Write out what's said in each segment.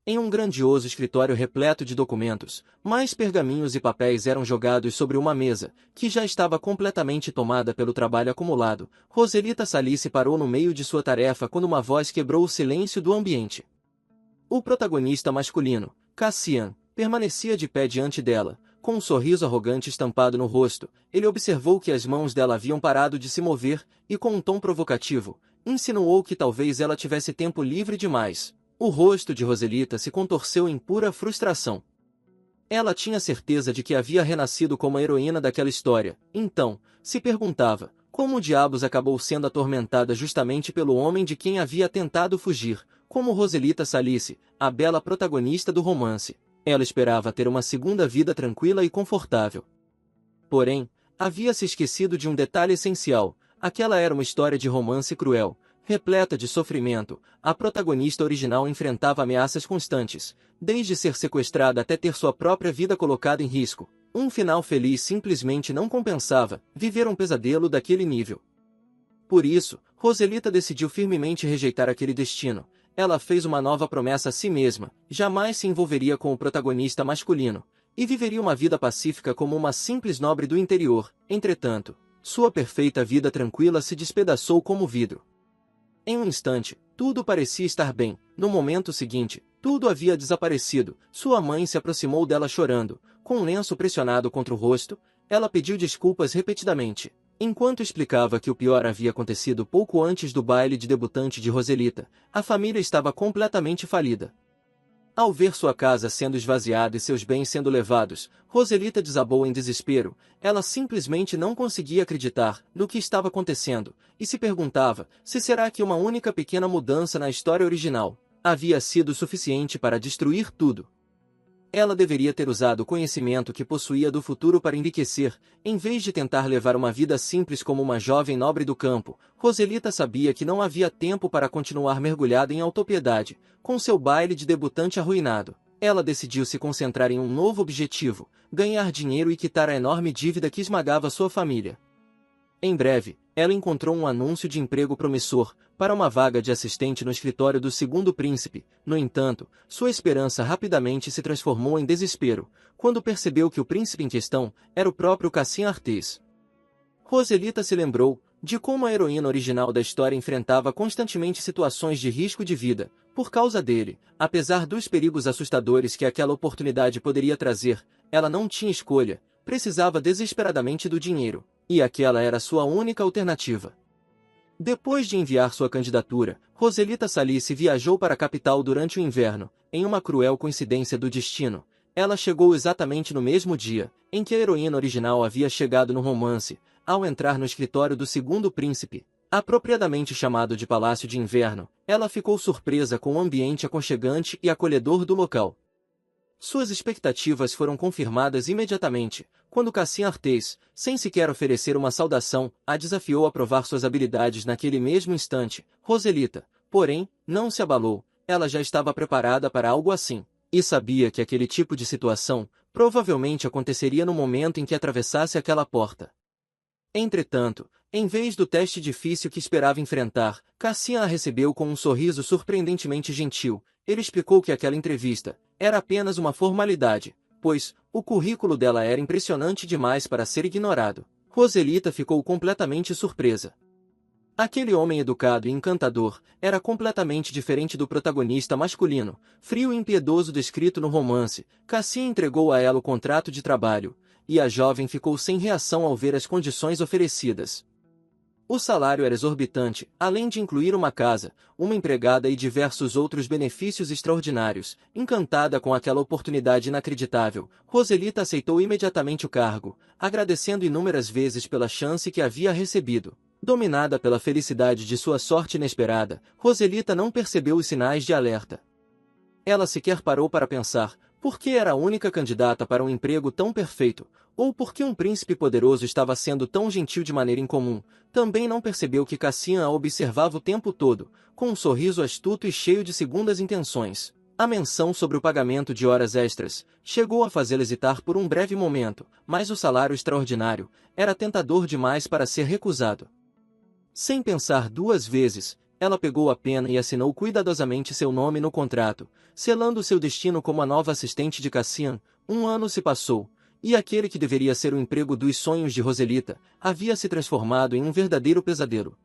Em um grandioso escritório repleto de documentos, mais pergaminhos e papéis eram jogados sobre uma mesa, que já estava completamente tomada pelo trabalho acumulado. Roselita Salice parou no meio de sua tarefa quando uma voz quebrou o silêncio do ambiente. O protagonista masculino, Cassian, permanecia de pé diante dela, com um sorriso arrogante estampado no rosto. Ele observou que as mãos dela haviam parado de se mover, e com um tom provocativo, insinuou que talvez ela tivesse tempo livre demais. O rosto de Roselita se contorceu em pura frustração. Ela tinha certeza de que havia renascido como a heroína daquela história, então, se perguntava, como diabos acabou sendo atormentada justamente pelo homem de quem havia tentado fugir, como Roselita Salice, a bela protagonista do romance. Ela esperava ter uma segunda vida tranquila e confortável. Porém, havia se esquecido de um detalhe essencial: aquela era uma história de romance cruel, repleta de sofrimento. A protagonista original enfrentava ameaças constantes, desde ser sequestrada até ter sua própria vida colocada em risco. Um final feliz simplesmente não compensava viver um pesadelo daquele nível. Por isso, Roselita decidiu firmemente rejeitar aquele destino. Ela fez uma nova promessa a si mesma: jamais se envolveria com o protagonista masculino, e viveria uma vida pacífica como uma simples nobre do interior. Entretanto, sua perfeita vida tranquila se despedaçou como vidro. Em um instante, tudo parecia estar bem. No momento seguinte, tudo havia desaparecido. Sua mãe se aproximou dela chorando, com um lenço pressionado contra o rosto. Ela pediu desculpas repetidamente, enquanto explicava que o pior havia acontecido pouco antes do baile de debutante de Roselita. A família estava completamente falida. Ao ver sua casa sendo esvaziada e seus bens sendo levados, Roselita desabou em desespero. Ela simplesmente não conseguia acreditar no que estava acontecendo, e se perguntava se será que uma única pequena mudança na história original havia sido suficiente para destruir tudo. Ela deveria ter usado o conhecimento que possuía do futuro para enriquecer, em vez de tentar levar uma vida simples como uma jovem nobre do campo. Roselita sabia que não havia tempo para continuar mergulhada em autopiedade, com seu baile de debutante arruinado. Ela decidiu se concentrar em um novo objetivo: ganhar dinheiro e quitar a enorme dívida que esmagava sua família. Em breve, ela encontrou um anúncio de emprego promissor, para uma vaga de assistente no escritório do segundo príncipe. No entanto, sua esperança rapidamente se transformou em desespero, quando percebeu que o príncipe em questão era o próprio Cassian Artés. Roselita se lembrou de como a heroína original da história enfrentava constantemente situações de risco de vida, por causa dele. Apesar dos perigos assustadores que aquela oportunidade poderia trazer, ela não tinha escolha, precisava desesperadamente do dinheiro, e aquela era sua única alternativa. Depois de enviar sua candidatura, Roselita Salice viajou para a capital durante o inverno. Em uma cruel coincidência do destino, ela chegou exatamente no mesmo dia em que a heroína original havia chegado no romance. Ao entrar no escritório do segundo príncipe, apropriadamente chamado de Palácio de Inverno, ela ficou surpresa com o ambiente aconchegante e acolhedor do local. Suas expectativas foram confirmadas imediatamente, quando Cassian Artés, sem sequer oferecer uma saudação, a desafiou a provar suas habilidades naquele mesmo instante. Roselita, porém, não se abalou. Ela já estava preparada para algo assim, e sabia que aquele tipo de situação provavelmente aconteceria no momento em que atravessasse aquela porta. Entretanto, em vez do teste difícil que esperava enfrentar, Cassian a recebeu com um sorriso surpreendentemente gentil. Ele explicou que aquela entrevista era apenas uma formalidade, pois o currículo dela era impressionante demais para ser ignorado. Roselita ficou completamente surpresa. Aquele homem educado e encantador era completamente diferente do protagonista masculino, frio e impiedoso descrito no romance. Cassian entregou a ela o contrato de trabalho, e a jovem ficou sem reação ao ver as condições oferecidas. O salário era exorbitante, além de incluir uma casa, uma empregada e diversos outros benefícios extraordinários. Encantada com aquela oportunidade inacreditável, Roselita aceitou imediatamente o cargo, agradecendo inúmeras vezes pela chance que havia recebido. Dominada pela felicidade de sua sorte inesperada, Roselita não percebeu os sinais de alerta. Ela sequer parou para pensar por que era a única candidata para um emprego tão perfeito, ou por que um príncipe poderoso estava sendo tão gentil de maneira incomum. Também não percebeu que Cassian a observava o tempo todo, com um sorriso astuto e cheio de segundas intenções. A menção sobre o pagamento de horas extras chegou a fazê-la hesitar por um breve momento, mas o salário extraordinário era tentador demais para ser recusado. Sem pensar duas vezes, Ela pegou a pena e assinou cuidadosamente seu nome no contrato, selando seu destino como a nova assistente de Cassian. Um ano se passou, e aquele que deveria ser o emprego dos sonhos de Roselita, havia se transformado em um verdadeiro pesadelo.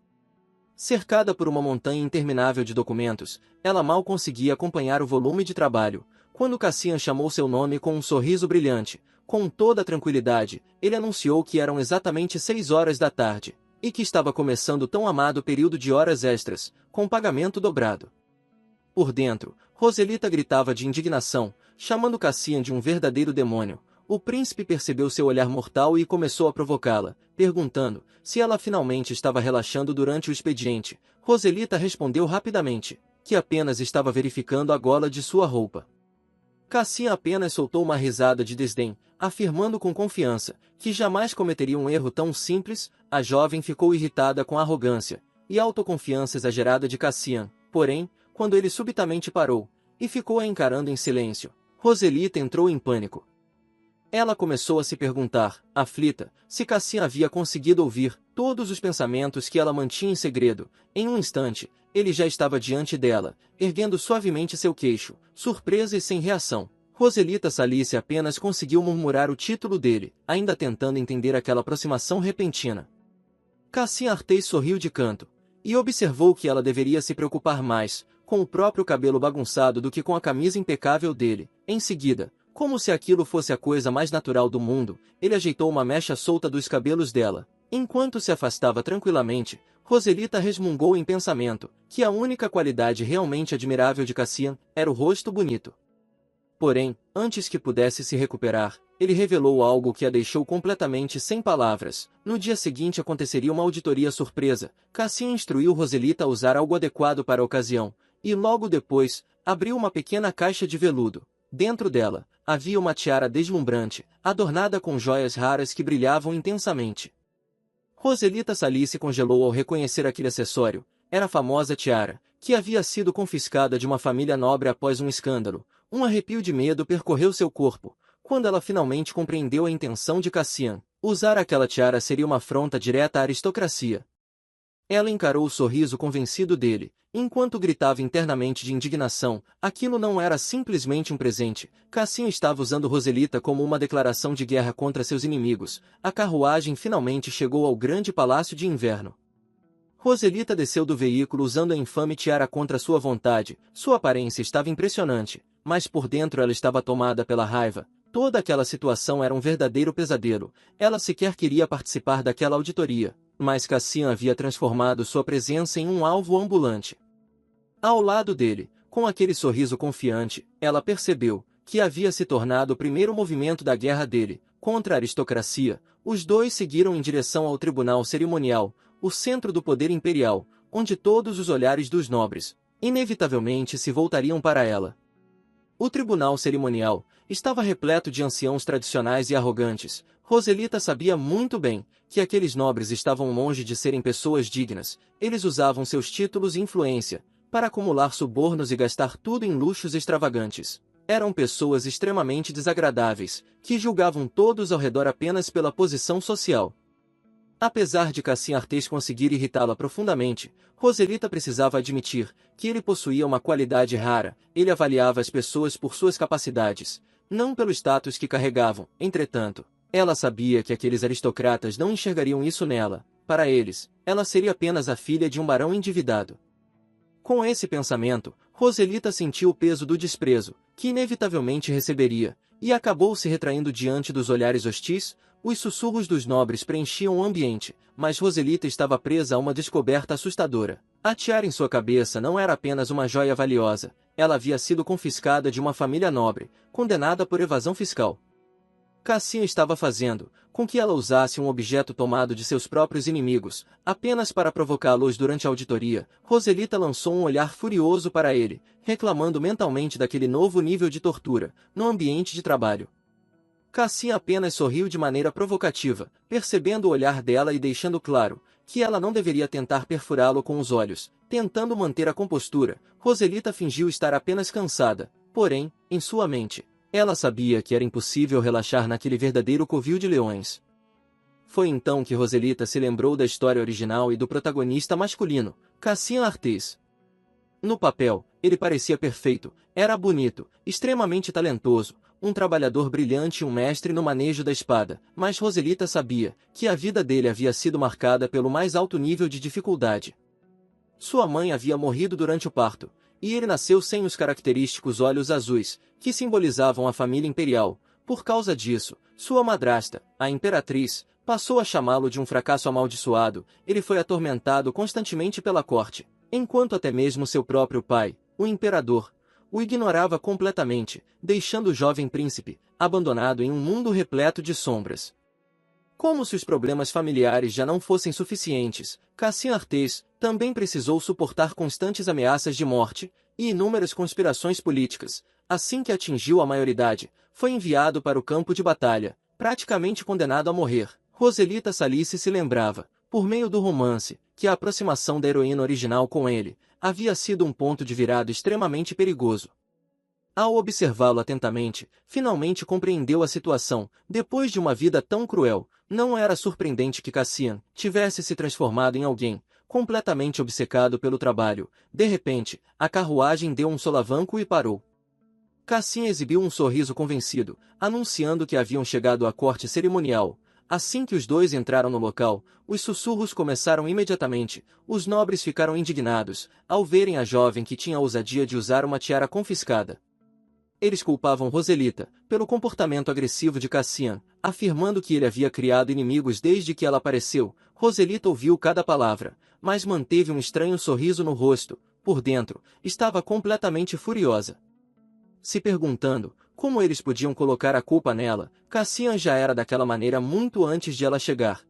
Cercada por uma montanha interminável de documentos, ela mal conseguia acompanhar o volume de trabalho, quando Cassian chamou seu nome com um sorriso brilhante. Com toda a tranquilidade, ele anunciou que eram exatamente 6 horas da tarde, e que estava começando o tão amado período de horas extras, com pagamento dobrado. Por dentro, Roselita gritava de indignação, chamando Cassian de um verdadeiro demônio. O príncipe percebeu seu olhar mortal e começou a provocá-la, perguntando se ela finalmente estava relaxando durante o expediente. Roselita respondeu rapidamente que apenas estava verificando a gola de sua roupa. Cassian apenas soltou uma risada de desdém, afirmando com confiança que jamais cometeria um erro tão simples. A jovem ficou irritada com a arrogância e autoconfiança exagerada de Cassian. Porém, quando ele subitamente parou e ficou a encarando em silêncio, Roselita entrou em pânico. Ela começou a se perguntar, aflita, se Cassian havia conseguido ouvir todos os pensamentos que ela mantinha em segredo. Em um instante, ele já estava diante dela, erguendo suavemente seu queixo, surpresa e sem reação. Roselita Salice apenas conseguiu murmurar o título dele, ainda tentando entender aquela aproximação repentina. Cassian Artês sorriu de canto, e observou que ela deveria se preocupar mais com o próprio cabelo bagunçado do que com a camisa impecável dele. Em seguida, como se aquilo fosse a coisa mais natural do mundo, ele ajeitou uma mecha solta dos cabelos dela. Enquanto se afastava tranquilamente, Roselita resmungou em pensamento que a única qualidade realmente admirável de Cassian era o rosto bonito. Porém, antes que pudesse se recuperar, ele revelou algo que a deixou completamente sem palavras. No dia seguinte aconteceria uma auditoria surpresa. Cassian instruiu Roselita a usar algo adequado para a ocasião, e logo depois, abriu uma pequena caixa de veludo. Dentro dela, havia uma tiara deslumbrante, adornada com joias raras que brilhavam intensamente. Roselita Salice congelou ao reconhecer aquele acessório. Era a famosa tiara, que havia sido confiscada de uma família nobre após um escândalo. Um arrepio de medo percorreu seu corpo, quando ela finalmente compreendeu a intenção de Cassian. Usar aquela tiara seria uma afronta direta à aristocracia. Ela encarou o sorriso convencido dele, enquanto gritava internamente de indignação. Aquilo não era simplesmente um presente. Cassian estava usando Roselita como uma declaração de guerra contra seus inimigos. A carruagem finalmente chegou ao grande palácio de inverno. Roselita desceu do veículo usando a infame tiara contra sua vontade. Sua aparência estava impressionante, mas por dentro ela estava tomada pela raiva. Toda aquela situação era um verdadeiro pesadelo. Ela sequer queria participar daquela auditoria, mas Cassian havia transformado sua presença em um alvo ambulante. Ao lado dele, com aquele sorriso confiante, ela percebeu que havia se tornado o primeiro movimento da guerra dele contra a aristocracia. Os dois seguiram em direção ao tribunal cerimonial, o centro do poder imperial, onde todos os olhares dos nobres, inevitavelmente se voltariam para ela. O tribunal cerimonial estava repleto de anciãos tradicionais e arrogantes. Roselita sabia muito bem que aqueles nobres estavam longe de serem pessoas dignas. Eles usavam seus títulos e influência para acumular subornos e gastar tudo em luxos extravagantes. Eram pessoas extremamente desagradáveis, que julgavam todos ao redor apenas pela posição social. Apesar de Cassian Artês conseguir irritá-la profundamente, Roselita precisava admitir que ele possuía uma qualidade rara. Ele avaliava as pessoas por suas capacidades, não pelo status que carregavam. Entretanto, ela sabia que aqueles aristocratas não enxergariam isso nela. Para eles, ela seria apenas a filha de um barão endividado. Com esse pensamento, Roselita sentiu o peso do desprezo, que inevitavelmente receberia, e acabou se retraindo diante dos olhares hostis. Os sussurros dos nobres preenchiam o ambiente, mas Roselita estava presa a uma descoberta assustadora. A tiara em sua cabeça não era apenas uma joia valiosa, ela havia sido confiscada de uma família nobre, condenada por evasão fiscal. Cassian estava fazendo com que ela usasse um objeto tomado de seus próprios inimigos, apenas para provocá-los durante a auditoria. Roselita lançou um olhar furioso para ele, reclamando mentalmente daquele novo nível de tortura no ambiente de trabalho. Cassian apenas sorriu de maneira provocativa, percebendo o olhar dela e deixando claro que ela não deveria tentar perfurá-lo com os olhos. Tentando manter a compostura, Roselita fingiu estar apenas cansada, porém, em sua mente, ela sabia que era impossível relaxar naquele verdadeiro covil de leões. Foi então que Roselita se lembrou da história original e do protagonista masculino, Cassian Artés. No papel, ele parecia perfeito, era bonito, extremamente talentoso, um trabalhador brilhante e um mestre no manejo da espada, mas Roselita sabia que a vida dele havia sido marcada pelo mais alto nível de dificuldade. Sua mãe havia morrido durante o parto, e ele nasceu sem os característicos olhos azuis, que simbolizavam a família imperial. Por causa disso, sua madrasta, a imperatriz, passou a chamá-lo de um fracasso amaldiçoado. Ele foi atormentado constantemente pela corte, enquanto até mesmo seu próprio pai, o imperador, o ignorava completamente, deixando o jovem príncipe abandonado em um mundo repleto de sombras. Como se os problemas familiares já não fossem suficientes, Cassian Artés também precisou suportar constantes ameaças de morte e inúmeras conspirações políticas. Assim que atingiu a maioridade, foi enviado para o campo de batalha, praticamente condenado a morrer. Roselita Salice se lembrava, por meio do romance, que a aproximação da heroína original com ele havia sido um ponto de virada extremamente perigoso. Ao observá-lo atentamente, finalmente compreendeu a situação. Depois de uma vida tão cruel, não era surpreendente que Cassian tivesse se transformado em alguém completamente obcecado pelo trabalho. De repente, a carruagem deu um solavanco e parou. Cassian exibiu um sorriso convencido, anunciando que haviam chegado à corte cerimonial. Assim que os dois entraram no local, os sussurros começaram imediatamente. Os nobres ficaram indignados ao verem a jovem que tinha a ousadia de usar uma tiara confiscada. Eles culpavam Roselita pelo comportamento agressivo de Cassian, afirmando que ele havia criado inimigos desde que ela apareceu. Roselita ouviu cada palavra, mas manteve um estranho sorriso no rosto. Por dentro, estava completamente furiosa. Se perguntando como eles podiam colocar a culpa nela, Cassian já era daquela maneira muito antes de ela chegar.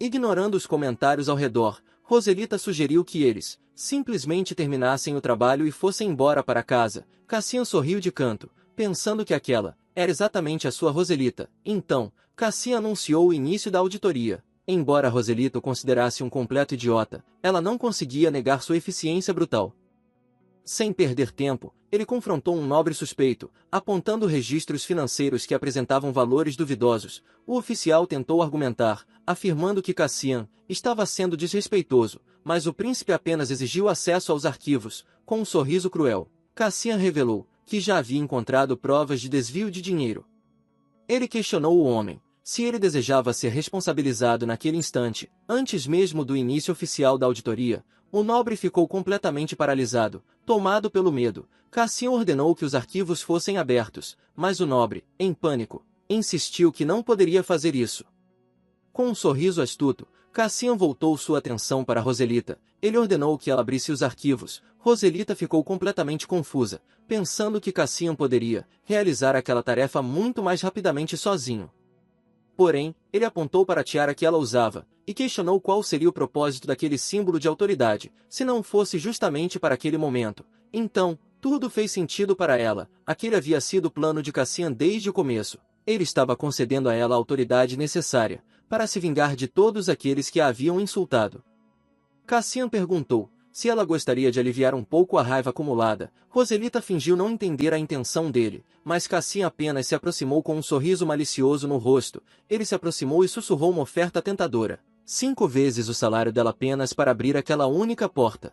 Ignorando os comentários ao redor, Roselita sugeriu que eles simplesmente terminassem o trabalho e fossem embora para casa. Cassian sorriu de canto, pensando que aquela era exatamente a sua Roselita. Então, Cassian anunciou o início da auditoria. Embora Roselita o considerasse um completo idiota, ela não conseguia negar sua eficiência brutal. Sem perder tempo, ele confrontou um nobre suspeito, apontando registros financeiros que apresentavam valores duvidosos. O oficial tentou argumentar, afirmando que Cassian estava sendo desrespeitoso, mas o príncipe apenas exigiu acesso aos arquivos. Com um sorriso cruel, Cassian revelou que já havia encontrado provas de desvio de dinheiro. Ele questionou o homem se ele desejava ser responsabilizado naquele instante. Antes mesmo do início oficial da auditoria, o nobre ficou completamente paralisado, tomado pelo medo. Cassian ordenou que os arquivos fossem abertos, mas o nobre, em pânico, insistiu que não poderia fazer isso. Com um sorriso astuto, Cassian voltou sua atenção para Roselita. Ele ordenou que ela abrisse os arquivos. Roselita ficou completamente confusa, pensando que Cassian poderia realizar aquela tarefa muito mais rapidamente sozinho. Porém, ele apontou para a tiara que ela usava, e questionou qual seria o propósito daquele símbolo de autoridade, se não fosse justamente para aquele momento. Então, tudo fez sentido para ela. Aquele havia sido o plano de Cassian desde o começo. Ele estava concedendo a ela a autoridade necessária para se vingar de todos aqueles que a haviam insultado. Cassian perguntou se ela gostaria de aliviar um pouco a raiva acumulada. Roselita fingiu não entender a intenção dele, mas Cassian apenas se aproximou com um sorriso malicioso no rosto. Ele se aproximou e sussurrou uma oferta tentadora. 5 vezes o salário dela apenas para abrir aquela única porta.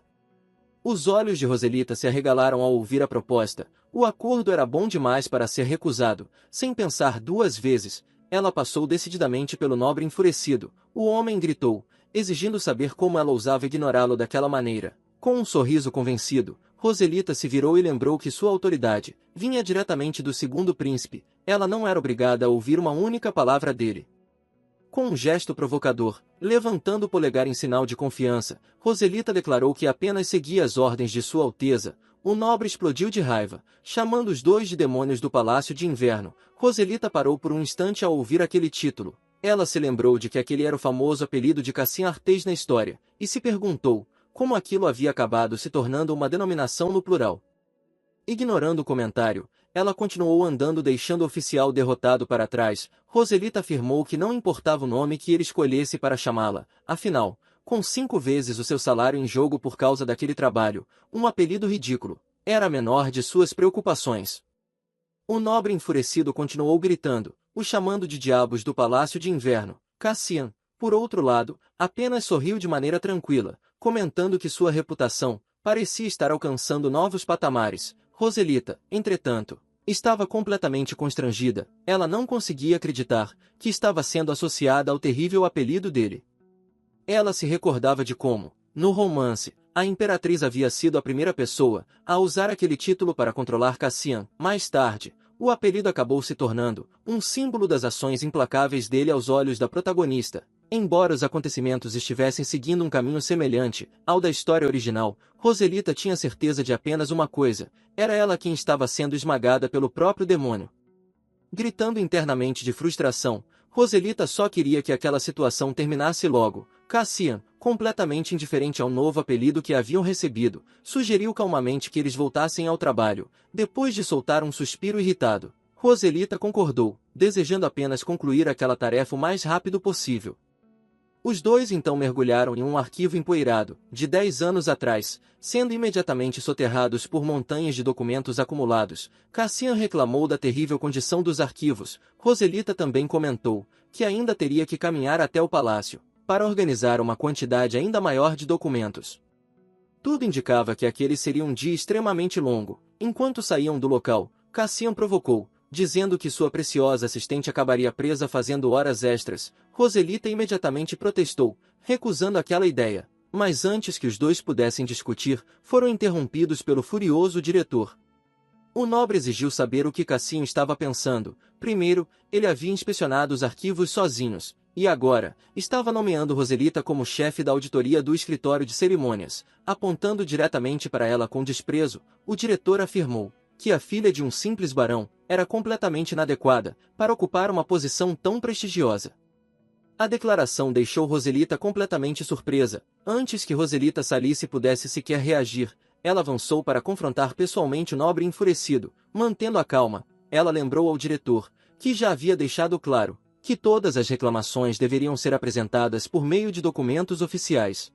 Os olhos de Roselita se arregalaram ao ouvir a proposta. O acordo era bom demais para ser recusado. Sem pensar 2 vezes, ela passou decididamente pelo nobre enfurecido. O homem gritou, exigindo saber como ela ousava ignorá-lo daquela maneira. Com um sorriso convencido, Roselita se virou e lembrou que sua autoridade vinha diretamente do segundo príncipe. Ela não era obrigada a ouvir uma única palavra dele. Com um gesto provocador, levantando o polegar em sinal de confiança, Roselita declarou que apenas seguia as ordens de Sua Alteza. O nobre explodiu de raiva, chamando os 2 de demônios do Palácio de Inverno. Roselita parou por um instante ao ouvir aquele título. Ela se lembrou de que aquele era o famoso apelido de Cassian Artés na história, e se perguntou como aquilo havia acabado se tornando uma denominação no plural. Ignorando o comentário, ela continuou andando deixando o oficial derrotado para trás. Roselita afirmou que não importava o nome que ele escolhesse para chamá-la, afinal, com 5 vezes o seu salário em jogo por causa daquele trabalho, um apelido ridículo, era a menor de suas preocupações. O nobre enfurecido continuou gritando, o chamando de diabos do Palácio de Inverno. Cassian, por outro lado, apenas sorriu de maneira tranquila, comentando que sua reputação parecia estar alcançando novos patamares. Roselita, entretanto, estava completamente constrangida. Ela não conseguia acreditar que estava sendo associada ao terrível apelido dele. Ela se recordava de como, no romance, a Imperatriz havia sido a primeira pessoa a usar aquele título para controlar Cassian. Mais tarde, o apelido acabou se tornando um símbolo das ações implacáveis dele aos olhos da protagonista. Embora os acontecimentos estivessem seguindo um caminho semelhante ao da história original, Roselita tinha certeza de apenas uma coisa: era ela quem estava sendo esmagada pelo próprio demônio. Gritando internamente de frustração, Roselita só queria que aquela situação terminasse logo. Cassian, completamente indiferente ao novo apelido que haviam recebido, sugeriu calmamente que eles voltassem ao trabalho. Depois de soltar um suspiro irritado, Roselita concordou, desejando apenas concluir aquela tarefa o mais rápido possível. Os dois então mergulharam em um arquivo empoeirado, de 10 anos atrás, sendo imediatamente soterrados por montanhas de documentos acumulados. Cassian reclamou da terrível condição dos arquivos. Roselita também comentou que ainda teria que caminhar até o palácio para organizar uma quantidade ainda maior de documentos. Tudo indicava que aquele seria um dia extremamente longo. Enquanto saíam do local, Cassian provocou, dizendo que sua preciosa assistente acabaria presa fazendo horas extras. Roselita imediatamente protestou, recusando aquela ideia. Mas antes que os dois pudessem discutir, foram interrompidos pelo furioso diretor. O nobre exigiu saber o que Cassian estava pensando. Primeiro, ele havia inspecionado os arquivos sozinhos, e agora, estava nomeando Roselita como chefe da auditoria do escritório de cerimônias. Apontando diretamente para ela com desprezo, o diretor afirmou que a filha de um simples barão era completamente inadequada para ocupar uma posição tão prestigiosa. A declaração deixou Roselita completamente surpresa. Antes que Roselita Salice pudesse sequer reagir, ela avançou para confrontar pessoalmente o nobre enfurecido. Mantendo a calma, ela lembrou ao diretor que já havia deixado claro que todas as reclamações deveriam ser apresentadas por meio de documentos oficiais.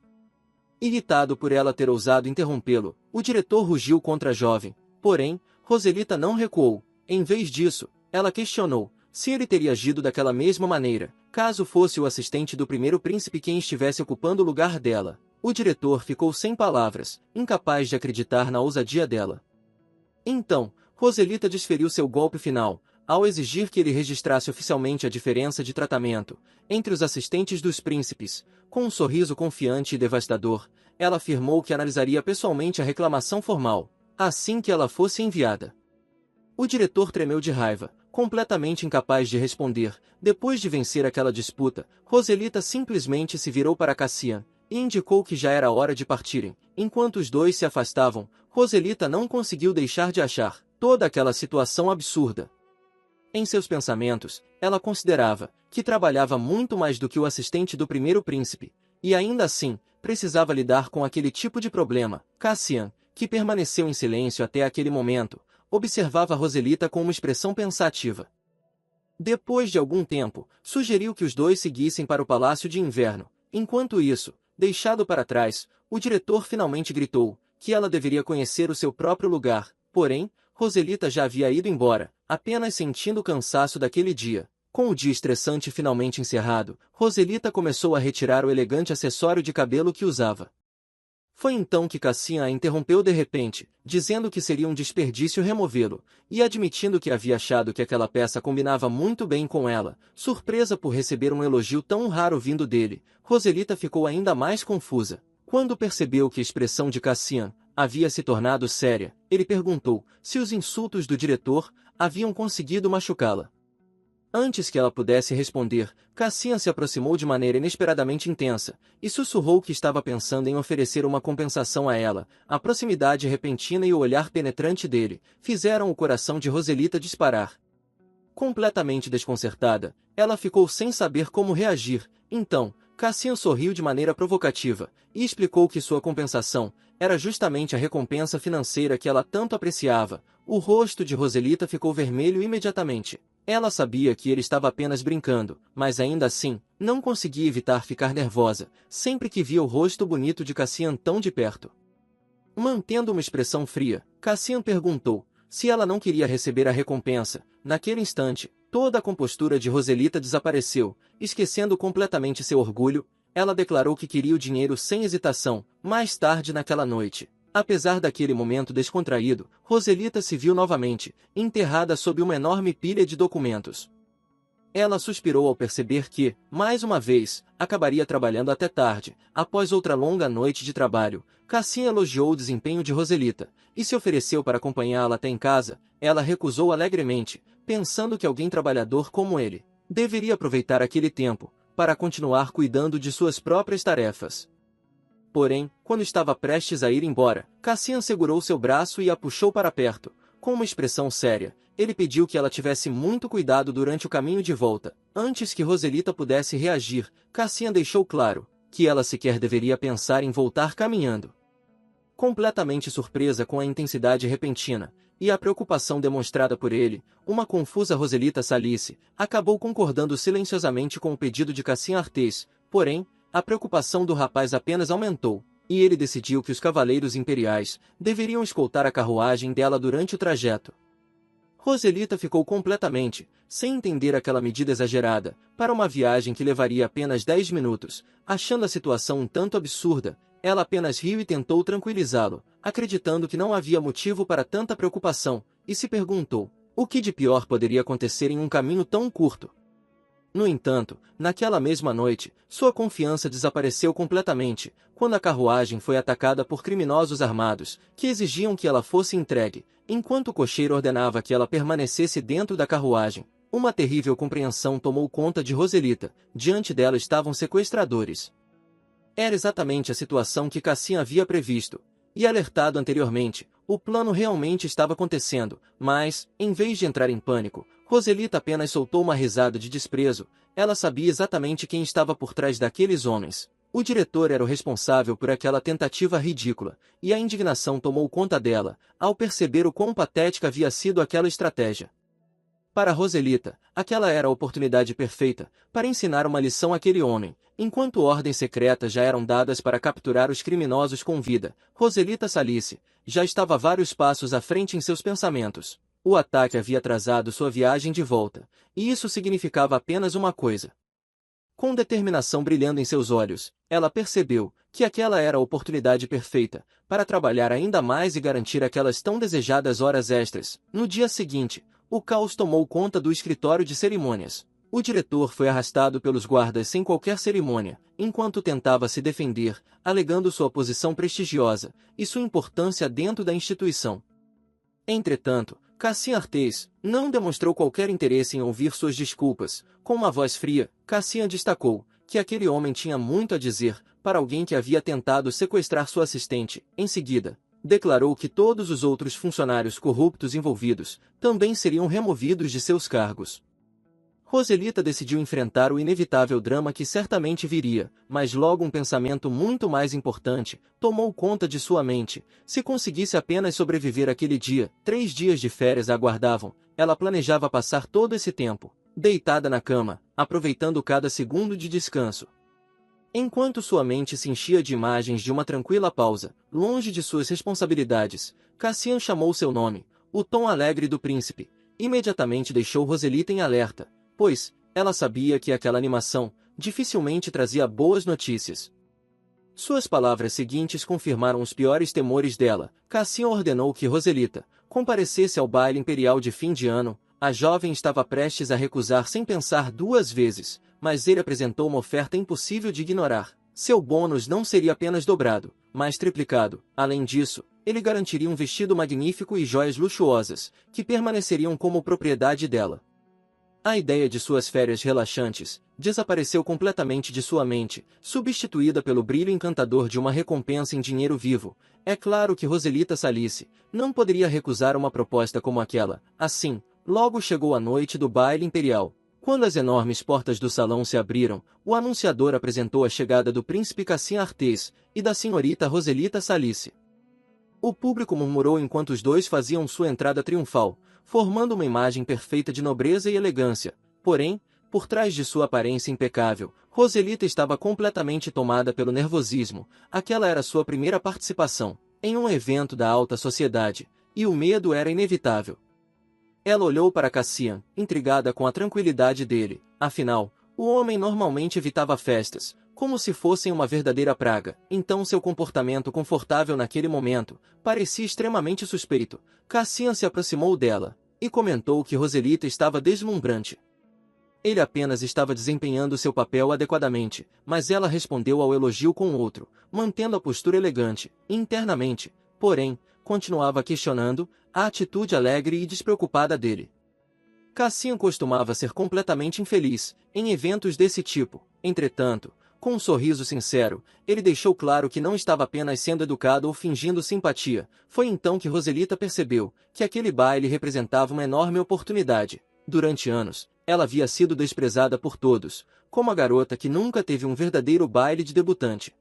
Irritado por ela ter ousado interrompê-lo, o diretor rugiu contra a jovem. Porém, Roselita não recuou. Em vez disso, ela questionou se ele teria agido daquela mesma maneira, caso fosse o assistente do primeiro príncipe quem estivesse ocupando o lugar dela. O diretor ficou sem palavras, incapaz de acreditar na ousadia dela. Então, Roselita desferiu seu golpe final, ao exigir que ele registrasse oficialmente a diferença de tratamento entre os assistentes dos príncipes. Com um sorriso confiante e devastador, ela afirmou que analisaria pessoalmente a reclamação formal, assim que ela fosse enviada. O diretor tremeu de raiva, completamente incapaz de responder. Depois de vencer aquela disputa, Roselita simplesmente se virou para Cassian e indicou que já era hora de partirem. Enquanto os dois se afastavam, Roselita não conseguiu deixar de achar toda aquela situação absurda. Em seus pensamentos, ela considerava que trabalhava muito mais do que o assistente do primeiro príncipe, e ainda assim, precisava lidar com aquele tipo de problema. Cassian, que permaneceu em silêncio até aquele momento, observava Roselita com uma expressão pensativa. Depois de algum tempo, sugeriu que os dois seguissem para o Palácio de Inverno. Enquanto isso, deixado para trás, o diretor finalmente gritou que ela deveria conhecer o seu próprio lugar. Porém, Roselita já havia ido embora, apenas sentindo o cansaço daquele dia. Com o dia estressante finalmente encerrado, Roselita começou a retirar o elegante acessório de cabelo que usava. Foi então que Cassian a interrompeu de repente, dizendo que seria um desperdício removê-lo, e admitindo que havia achado que aquela peça combinava muito bem com ela. Surpresa por receber um elogio tão raro vindo dele, Roselita ficou ainda mais confusa. Quando percebeu que a expressão de Cassian havia se tornado séria, ele perguntou se os insultos do diretor haviam conseguido machucá-la. Antes que ela pudesse responder, Cassian se aproximou de maneira inesperadamente intensa, e sussurrou que estava pensando em oferecer uma compensação a ela. A proximidade repentina e o olhar penetrante dele fizeram o coração de Roselita disparar. Completamente desconcertada, ela ficou sem saber como reagir. Então, Cassian sorriu de maneira provocativa, e explicou que sua compensação era justamente a recompensa financeira que ela tanto apreciava. O rosto de Roselita ficou vermelho imediatamente. Ela sabia que ele estava apenas brincando, mas ainda assim, não conseguia evitar ficar nervosa, sempre que via o rosto bonito de Cassian tão de perto. Mantendo uma expressão fria, Cassian perguntou se ela não queria receber a recompensa. Naquele instante, Toda a compostura de Roselita desapareceu, esquecendo completamente seu orgulho. Ela declarou que queria o dinheiro sem hesitação. Mais tarde naquela noite, apesar daquele momento descontraído, Roselita se viu novamente, enterrada sob uma enorme pilha de documentos. Ela suspirou ao perceber que, mais uma vez, acabaria trabalhando até tarde. Após outra longa noite de trabalho, Cassim elogiou o desempenho de Roselita, e se ofereceu para acompanhá-la até em casa. Ela recusou alegremente, pensando que alguém trabalhador como ele deveria aproveitar aquele tempo para continuar cuidando de suas próprias tarefas. Porém, quando estava prestes a ir embora, Cassim segurou seu braço e a puxou para perto. Com uma expressão séria, ele pediu que ela tivesse muito cuidado durante o caminho de volta. Antes que Roselita pudesse reagir, Cassim deixou claro que ela sequer deveria pensar em voltar caminhando. Completamente surpresa com a intensidade repentina e a preocupação demonstrada por ele, uma confusa Roselita Salice acabou concordando silenciosamente com o pedido de Cassim Artés. Porém, a preocupação do rapaz apenas aumentou, e ele decidiu que os cavaleiros imperiais deveriam escoltar a carruagem dela durante o trajeto. Roselita ficou completamente sem entender aquela medida exagerada para uma viagem que levaria apenas 10 minutos. Achando a situação um tanto absurda, ela apenas riu e tentou tranquilizá-lo, acreditando que não havia motivo para tanta preocupação, e se perguntou: o que de pior poderia acontecer em um caminho tão curto? No entanto, naquela mesma noite, sua confiança desapareceu completamente, quando a carruagem foi atacada por criminosos armados, que exigiam que ela fosse entregue, enquanto o cocheiro ordenava que ela permanecesse dentro da carruagem. Uma terrível compreensão tomou conta de Roselita. Diante dela estavam sequestradores. Era exatamente a situação que Cassim havia previsto e alertado anteriormente. O plano realmente estava acontecendo, mas, em vez de entrar em pânico, Roselita apenas soltou uma risada de desprezo. Ela sabia exatamente quem estava por trás daqueles homens. O diretor era o responsável por aquela tentativa ridícula, e a indignação tomou conta dela, ao perceber o quão patética havia sido aquela estratégia. Para Roselita, aquela era a oportunidade perfeita para ensinar uma lição àquele homem. Enquanto ordens secretas já eram dadas para capturar os criminosos com vida, Roselita Salice já estava vários passos à frente em seus pensamentos. O ataque havia atrasado sua viagem de volta, e isso significava apenas uma coisa. Com determinação brilhando em seus olhos, ela percebeu que aquela era a oportunidade perfeita para trabalhar ainda mais e garantir aquelas tão desejadas horas extras. No dia seguinte, o caos tomou conta do escritório de cerimônias. O diretor foi arrastado pelos guardas sem qualquer cerimônia, enquanto tentava se defender, alegando sua posição prestigiosa e sua importância dentro da instituição. Entretanto, Cassim Artés não demonstrou qualquer interesse em ouvir suas desculpas. Com uma voz fria, Cassim destacou que aquele homem tinha muito a dizer para alguém que havia tentado sequestrar sua assistente. Em seguida, declarou que todos os outros funcionários corruptos envolvidos também seriam removidos de seus cargos. Roselita decidiu enfrentar o inevitável drama que certamente viria, mas logo um pensamento muito mais importante tomou conta de sua mente. Se conseguisse apenas sobreviver aquele dia, 3 dias de férias a aguardavam. Ela planejava passar todo esse tempo deitada na cama, aproveitando cada segundo de descanso. Enquanto sua mente se enchia de imagens de uma tranquila pausa, longe de suas responsabilidades, Cassian chamou seu nome, o tom alegre do príncipe. Imediatamente deixou Roselita em alerta, pois ela sabia que aquela animação dificilmente trazia boas notícias. Suas palavras seguintes confirmaram os piores temores dela. Cassian ordenou que Roselita comparecesse ao baile imperial de fim de ano. A jovem estava prestes a recusar sem pensar 2 vezes, mas ele apresentou uma oferta impossível de ignorar. Seu bônus não seria apenas dobrado, mas triplicado. Além disso, ele garantiria um vestido magnífico e joias luxuosas, que permaneceriam como propriedade dela. A ideia de suas férias relaxantes desapareceu completamente de sua mente, substituída pelo brilho encantador de uma recompensa em dinheiro vivo. É claro que Roselita Salice não poderia recusar uma proposta como aquela. Assim, logo chegou a noite do baile imperial. Quando as enormes portas do salão se abriram, o anunciador apresentou a chegada do príncipe Cassim Artés e da senhorita Roselita Salice. O público murmurou enquanto os dois faziam sua entrada triunfal, formando uma imagem perfeita de nobreza e elegância. Porém, por trás de sua aparência impecável, Roselita estava completamente tomada pelo nervosismo. Aquela era sua primeira participação em um evento da alta sociedade, e o medo era inevitável. Ela olhou para Cassian, intrigada com a tranquilidade dele. Afinal, o homem normalmente evitava festas, como se fossem uma verdadeira praga. Então seu comportamento confortável naquele momento parecia extremamente suspeito. Cassian se aproximou dela e comentou que Roselita estava deslumbrante. Ele apenas estava desempenhando seu papel adequadamente, mas ela respondeu ao elogio com outro, mantendo a postura elegante. Internamente, porém, continuava questionando a atitude alegre e despreocupada dele. Cassian costumava ser completamente infeliz em eventos desse tipo. Entretanto, com um sorriso sincero, ele deixou claro que não estava apenas sendo educado ou fingindo simpatia. Foi então que Roselita percebeu que aquele baile representava uma enorme oportunidade. Durante anos, ela havia sido desprezada por todos, como a garota que nunca teve um verdadeiro baile de debutante.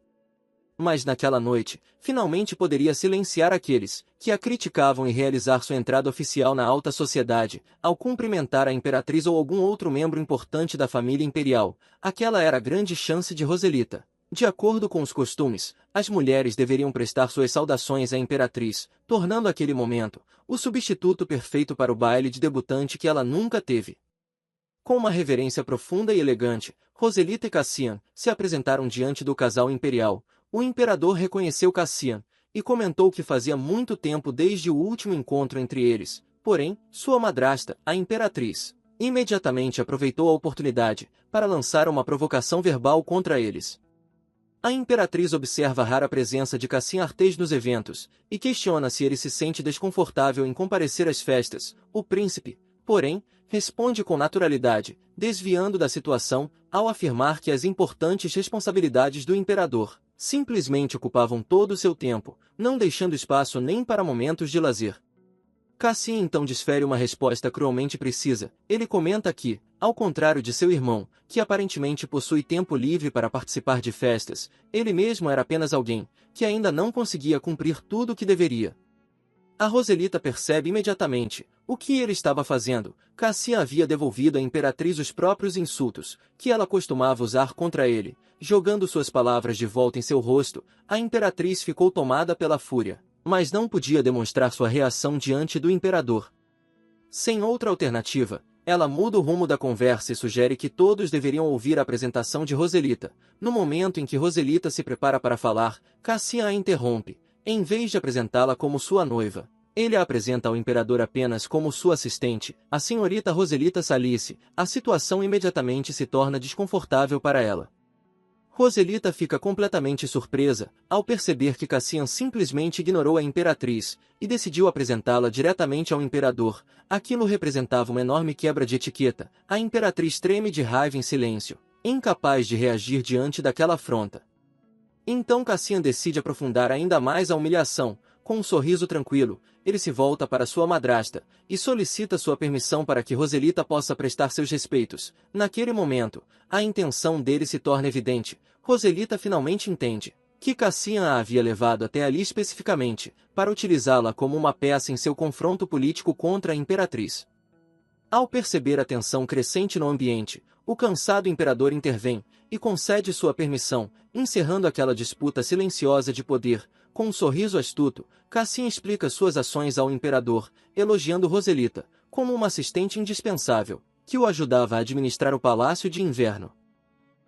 Mas naquela noite, finalmente poderia silenciar aqueles que a criticavam e realizar sua entrada oficial na alta sociedade, ao cumprimentar a imperatriz ou algum outro membro importante da família imperial. Aquela era a grande chance de Roselita. De acordo com os costumes, as mulheres deveriam prestar suas saudações à imperatriz, tornando aquele momento o substituto perfeito para o baile de debutante que ela nunca teve. Com uma reverência profunda e elegante, Roselita e Cassian se apresentaram diante do casal imperial. O imperador reconheceu Cassian e comentou que fazia muito tempo desde o último encontro entre eles. Porém, sua madrasta, a imperatriz, imediatamente aproveitou a oportunidade para lançar uma provocação verbal contra eles. A imperatriz observa a rara presença de Cassian Artés nos eventos e questiona se ele se sente desconfortável em comparecer às festas. O príncipe, porém, responde com naturalidade, desviando da situação, ao afirmar que as importantes responsabilidades do imperador simplesmente ocupavam todo o seu tempo, não deixando espaço nem para momentos de lazer. Cassian então desfere uma resposta cruelmente precisa. Ele comenta que, ao contrário de seu irmão, que aparentemente possui tempo livre para participar de festas, ele mesmo era apenas alguém que ainda não conseguia cumprir tudo o que deveria. A Roselita percebe imediatamente o que ele estava fazendo. Cassian havia devolvido à imperatriz os próprios insultos que ela costumava usar contra ele, jogando suas palavras de volta em seu rosto. A imperatriz ficou tomada pela fúria, mas não podia demonstrar sua reação diante do imperador. Sem outra alternativa, ela muda o rumo da conversa e sugere que todos deveriam ouvir a apresentação de Roselita. No momento em que Roselita se prepara para falar, Cassian a interrompe. Em vez de apresentá-la como sua noiva, ele a apresenta ao imperador apenas como sua assistente, a senhorita Roselita Salice. A situação imediatamente se torna desconfortável para ela. Roselita fica completamente surpresa ao perceber que Cassian simplesmente ignorou a imperatriz e decidiu apresentá-la diretamente ao imperador. Aquilo representava uma enorme quebra de etiqueta. A imperatriz treme de raiva em silêncio, incapaz de reagir diante daquela afronta. Então Cassian decide aprofundar ainda mais a humilhação. Com um sorriso tranquilo, ele se volta para sua madrasta e solicita sua permissão para que Roselita possa prestar seus respeitos. Naquele momento, a intenção dele se torna evidente. Roselita finalmente entende que Cassian a havia levado até ali especificamente para utilizá-la como uma peça em seu confronto político contra a imperatriz. Ao perceber a tensão crescente no ambiente, o cansado imperador intervém e concede sua permissão, encerrando aquela disputa silenciosa de poder. Com um sorriso astuto, Cassian explica suas ações ao imperador, elogiando Roselita como uma assistente indispensável, que o ajudava a administrar o Palácio de Inverno.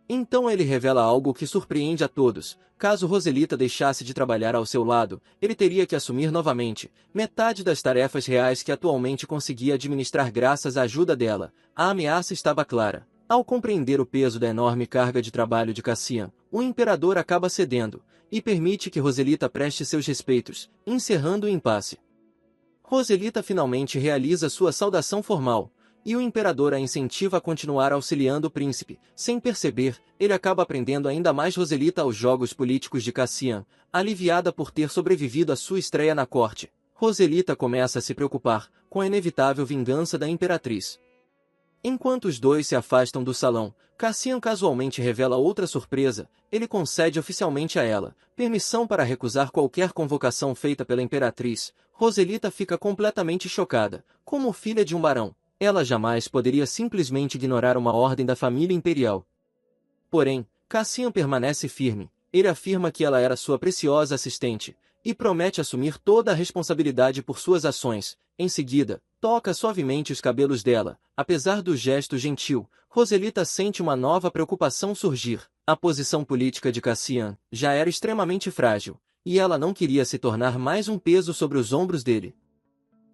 Então ele revela algo que surpreende a todos. Caso Roselita deixasse de trabalhar ao seu lado, ele teria que assumir novamente metade das tarefas reais que atualmente conseguia administrar graças à ajuda dela. A ameaça estava clara. Ao compreender o peso da enorme carga de trabalho de Cassian, o imperador acaba cedendo e permite que Roselita preste seus respeitos, encerrando o impasse. Roselita finalmente realiza sua saudação formal, e o imperador a incentiva a continuar auxiliando o príncipe. Sem perceber, ele acaba aprendendo ainda mais Roselita aos jogos políticos de Cassian. Aliviada por ter sobrevivido à sua estreia na corte, Roselita começa a se preocupar com a inevitável vingança da imperatriz. Enquanto os dois se afastam do salão, Cassian casualmente revela outra surpresa. Ele concede oficialmente a ela permissão para recusar qualquer convocação feita pela imperatriz. Roselita fica completamente chocada. Como filha de um barão, ela jamais poderia simplesmente ignorar uma ordem da família imperial. Porém, Cassian permanece firme. Ele afirma que ela era sua preciosa assistente e promete assumir toda a responsabilidade por suas ações. Em seguida, Toca suavemente os cabelos dela. Apesar do gesto gentil, Roselita sente uma nova preocupação surgir. A posição política de Cassian já era extremamente frágil, e ela não queria se tornar mais um peso sobre os ombros dele.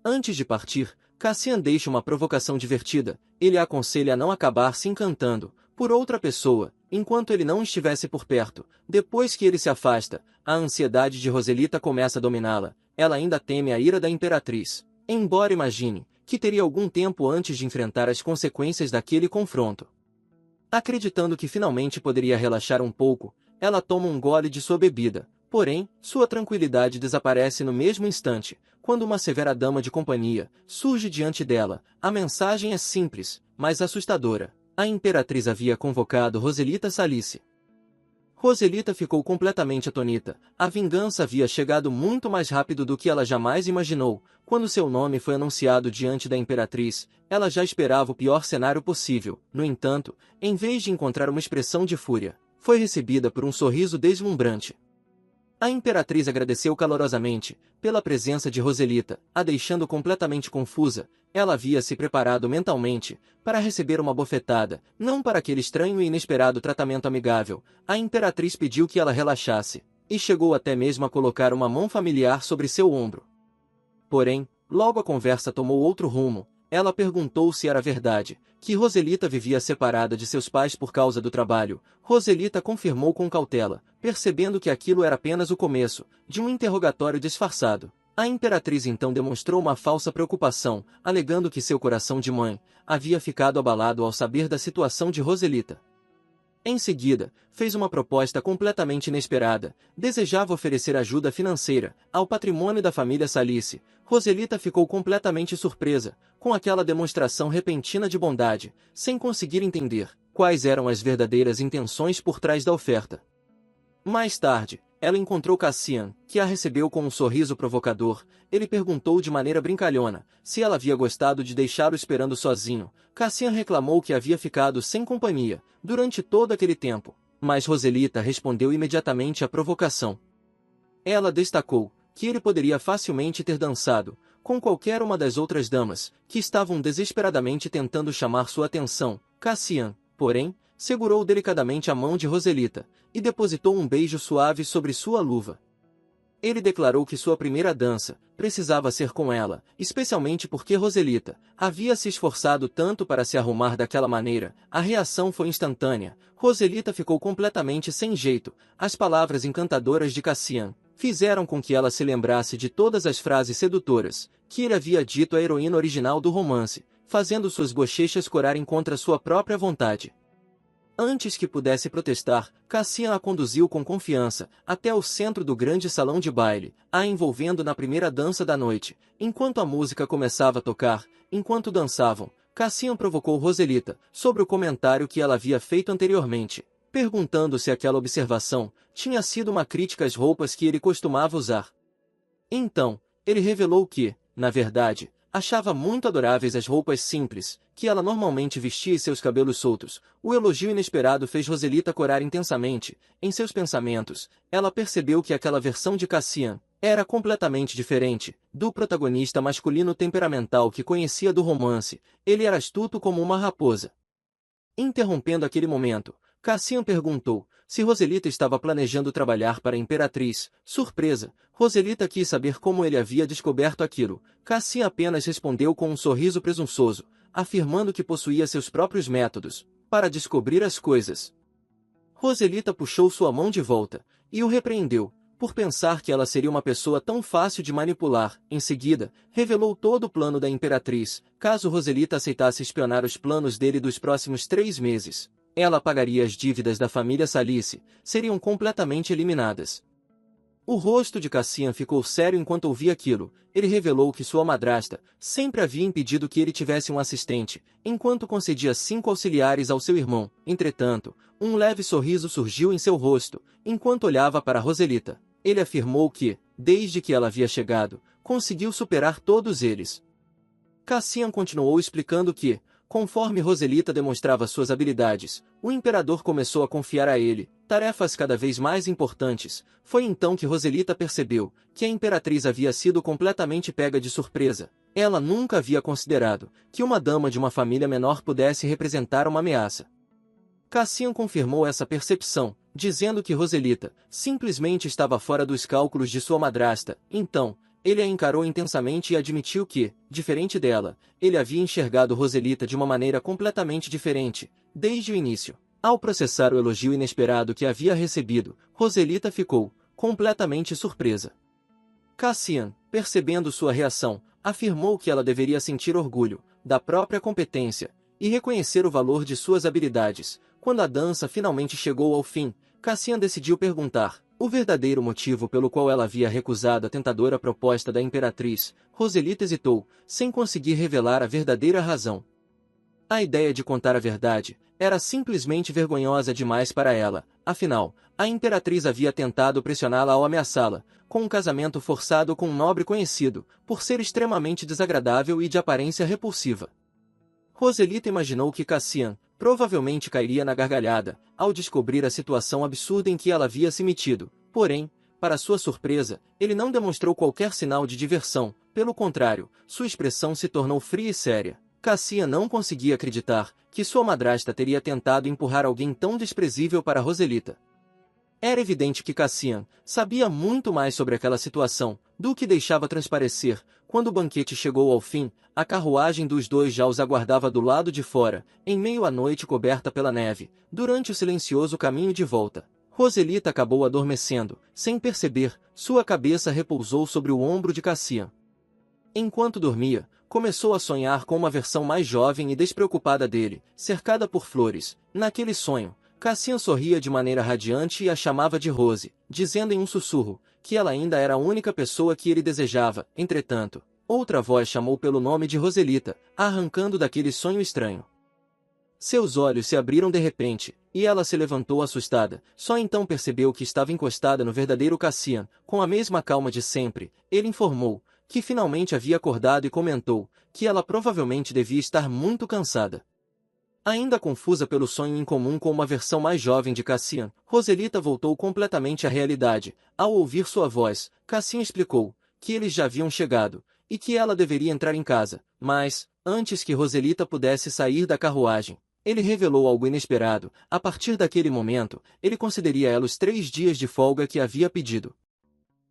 Antes de partir, Cassian deixa uma provocação divertida. Ele a aconselha a não acabar se encantando por outra pessoa, enquanto ele não estivesse por perto. Depois que ele se afasta, a ansiedade de Roselita começa a dominá-la. Ela ainda teme a ira da Imperatriz, embora imagine que teria algum tempo antes de enfrentar as consequências daquele confronto. Acreditando que finalmente poderia relaxar um pouco, ela toma um gole de sua bebida. Porém, sua tranquilidade desaparece no mesmo instante, quando uma severa dama de companhia surge diante dela. A mensagem é simples, mas assustadora. A Imperatriz havia convocado Roselita Salice. Roselita ficou completamente atonita. A vingança havia chegado muito mais rápido do que ela jamais imaginou. Quando seu nome foi anunciado diante da Imperatriz, ela já esperava o pior cenário possível. No entanto, em vez de encontrar uma expressão de fúria, foi recebida por um sorriso deslumbrante. A Imperatriz agradeceu calorosamente pela presença de Roselita, a deixando completamente confusa. Ela havia se preparado mentalmente para receber uma bofetada, não para aquele estranho e inesperado tratamento amigável. A Imperatriz pediu que ela relaxasse, e chegou até mesmo a colocar uma mão familiar sobre seu ombro. Porém, logo a conversa tomou outro rumo. Ela perguntou se era verdade que Roselita vivia separada de seus pais por causa do trabalho. Roselita confirmou com cautela, percebendo que aquilo era apenas o começo de um interrogatório disfarçado. A Imperatriz então demonstrou uma falsa preocupação, alegando que seu coração de mãe havia ficado abalado ao saber da situação de Roselita. Em seguida, fez uma proposta completamente inesperada. Desejava oferecer ajuda financeira ao patrimônio da família Salice. Roselita ficou completamente surpresa com aquela demonstração repentina de bondade, sem conseguir entender quais eram as verdadeiras intenções por trás da oferta. Mais tarde, ela encontrou Cassian, que a recebeu com um sorriso provocador. Ele perguntou de maneira brincalhona se ela havia gostado de deixá-lo esperando sozinho. Cassian reclamou que havia ficado sem companhia durante todo aquele tempo, mas Roselita respondeu imediatamente à provocação. Ela destacou que ele poderia facilmente ter dançado com qualquer uma das outras damas que estavam desesperadamente tentando chamar sua atenção. Cassian, porém, segurou delicadamente a mão de Roselita e depositou um beijo suave sobre sua luva. Ele declarou que sua primeira dança precisava ser com ela, especialmente porque Roselita havia se esforçado tanto para se arrumar daquela maneira. A reação foi instantânea. Roselita ficou completamente sem jeito. As palavras encantadoras de Cassian fizeram com que ela se lembrasse de todas as frases sedutoras que ele havia dito à heroína original do romance, fazendo suas bochechas corarem contra sua própria vontade. Antes que pudesse protestar, Cassian a conduziu com confiança até o centro do grande salão de baile, a envolvendo na primeira dança da noite. Enquanto a música começava a tocar, enquanto dançavam, Cassian provocou Roselita sobre o comentário que ela havia feito anteriormente, perguntando se aquela observação tinha sido uma crítica às roupas que ele costumava usar. Então, ele revelou que, na verdade, achava muito adoráveis as roupas simples que ela normalmente vestia e seus cabelos soltos. O elogio inesperado fez Roselita corar intensamente. Em seus pensamentos, ela percebeu que aquela versão de Cassian era completamente diferente do protagonista masculino temperamental que conhecia do romance. Ele era astuto como uma raposa. Interrompendo aquele momento, Cassian perguntou se Roselita estava planejando trabalhar para a Imperatriz. Surpresa, Roselita quis saber como ele havia descoberto aquilo. Cassian apenas respondeu com um sorriso presunçoso, afirmando que possuía seus próprios métodos para descobrir as coisas. Roselita puxou sua mão de volta e o repreendeu por pensar que ela seria uma pessoa tão fácil de manipular. Em seguida, revelou todo o plano da Imperatriz. Caso Roselita aceitasse espionar os planos dele dos próximos 3 meses, ela pagaria as dívidas da família Salice, seriam completamente eliminadas. O rosto de Cassian ficou sério enquanto ouvia aquilo. Ele revelou que sua madrasta sempre havia impedido que ele tivesse um assistente, enquanto concedia 5 auxiliares ao seu irmão. Entretanto, um leve sorriso surgiu em seu rosto, enquanto olhava para Roselita. Ele afirmou que, desde que ela havia chegado, conseguiu superar todos eles. Cassian continuou explicando que, conforme Roselita demonstrava suas habilidades, o imperador começou a confiar a ele tarefas cada vez mais importantes. Foi então que Roselita percebeu que a Imperatriz havia sido completamente pega de surpresa. Ela nunca havia considerado que uma dama de uma família menor pudesse representar uma ameaça. Cassian confirmou essa percepção, dizendo que Roselita simplesmente estava fora dos cálculos de sua madrasta. Então, ele a encarou intensamente e admitiu que, diferente dela, ele havia enxergado Roselita de uma maneira completamente diferente, desde o início. Ao processar o elogio inesperado que havia recebido, Roselita ficou completamente surpresa. Cassian, percebendo sua reação, afirmou que ela deveria sentir orgulho da própria competência e reconhecer o valor de suas habilidades. Quando a dança finalmente chegou ao fim, Cassian decidiu perguntar o verdadeiro motivo pelo qual ela havia recusado a tentadora proposta da imperatriz. Roselita hesitou, sem conseguir revelar a verdadeira razão. A ideia de contar a verdade era simplesmente vergonhosa demais para ela. Afinal, a imperatriz havia tentado pressioná-la ao ameaçá-la com um casamento forçado com um nobre conhecido, por ser extremamente desagradável e de aparência repulsiva. Roselita imaginou que Cassian provavelmente cairia na gargalhada ao descobrir a situação absurda em que ela havia se metido. Porém, para sua surpresa, ele não demonstrou qualquer sinal de diversão. Pelo contrário, sua expressão se tornou fria e séria. Cassian não conseguia acreditar que sua madrasta teria tentado empurrar alguém tão desprezível para Roselita. Era evidente que Cassian sabia muito mais sobre aquela situação do que deixava transparecer. Quando o banquete chegou ao fim, a carruagem dos dois já os aguardava do lado de fora, em meio à noite coberta pela neve. Durante o silencioso caminho de volta, Roselita acabou adormecendo. Sem perceber, sua cabeça repousou sobre o ombro de Cassian. Enquanto dormia, começou a sonhar com uma versão mais jovem e despreocupada dele, cercada por flores. Naquele sonho, Cassian sorria de maneira radiante e a chamava de Rose, dizendo em um sussurro que ela ainda era a única pessoa que ele desejava. Entretanto, outra voz chamou pelo nome de Roselita, arrancando daquele sonho estranho. Seus olhos se abriram de repente, e ela se levantou assustada. Só então percebeu que estava encostada no verdadeiro Cassian. Com a mesma calma de sempre, ele informou que finalmente havia acordado e comentou que ela provavelmente devia estar muito cansada. Ainda confusa pelo sonho incomum com uma versão mais jovem de Cassian, Roselita voltou completamente à realidade. Ao ouvir sua voz, Cassian explicou que eles já haviam chegado e que ela deveria entrar em casa. Mas, antes que Roselita pudesse sair da carruagem, ele revelou algo inesperado. A partir daquele momento, ele concederia a ela os 3 dias de folga que havia pedido.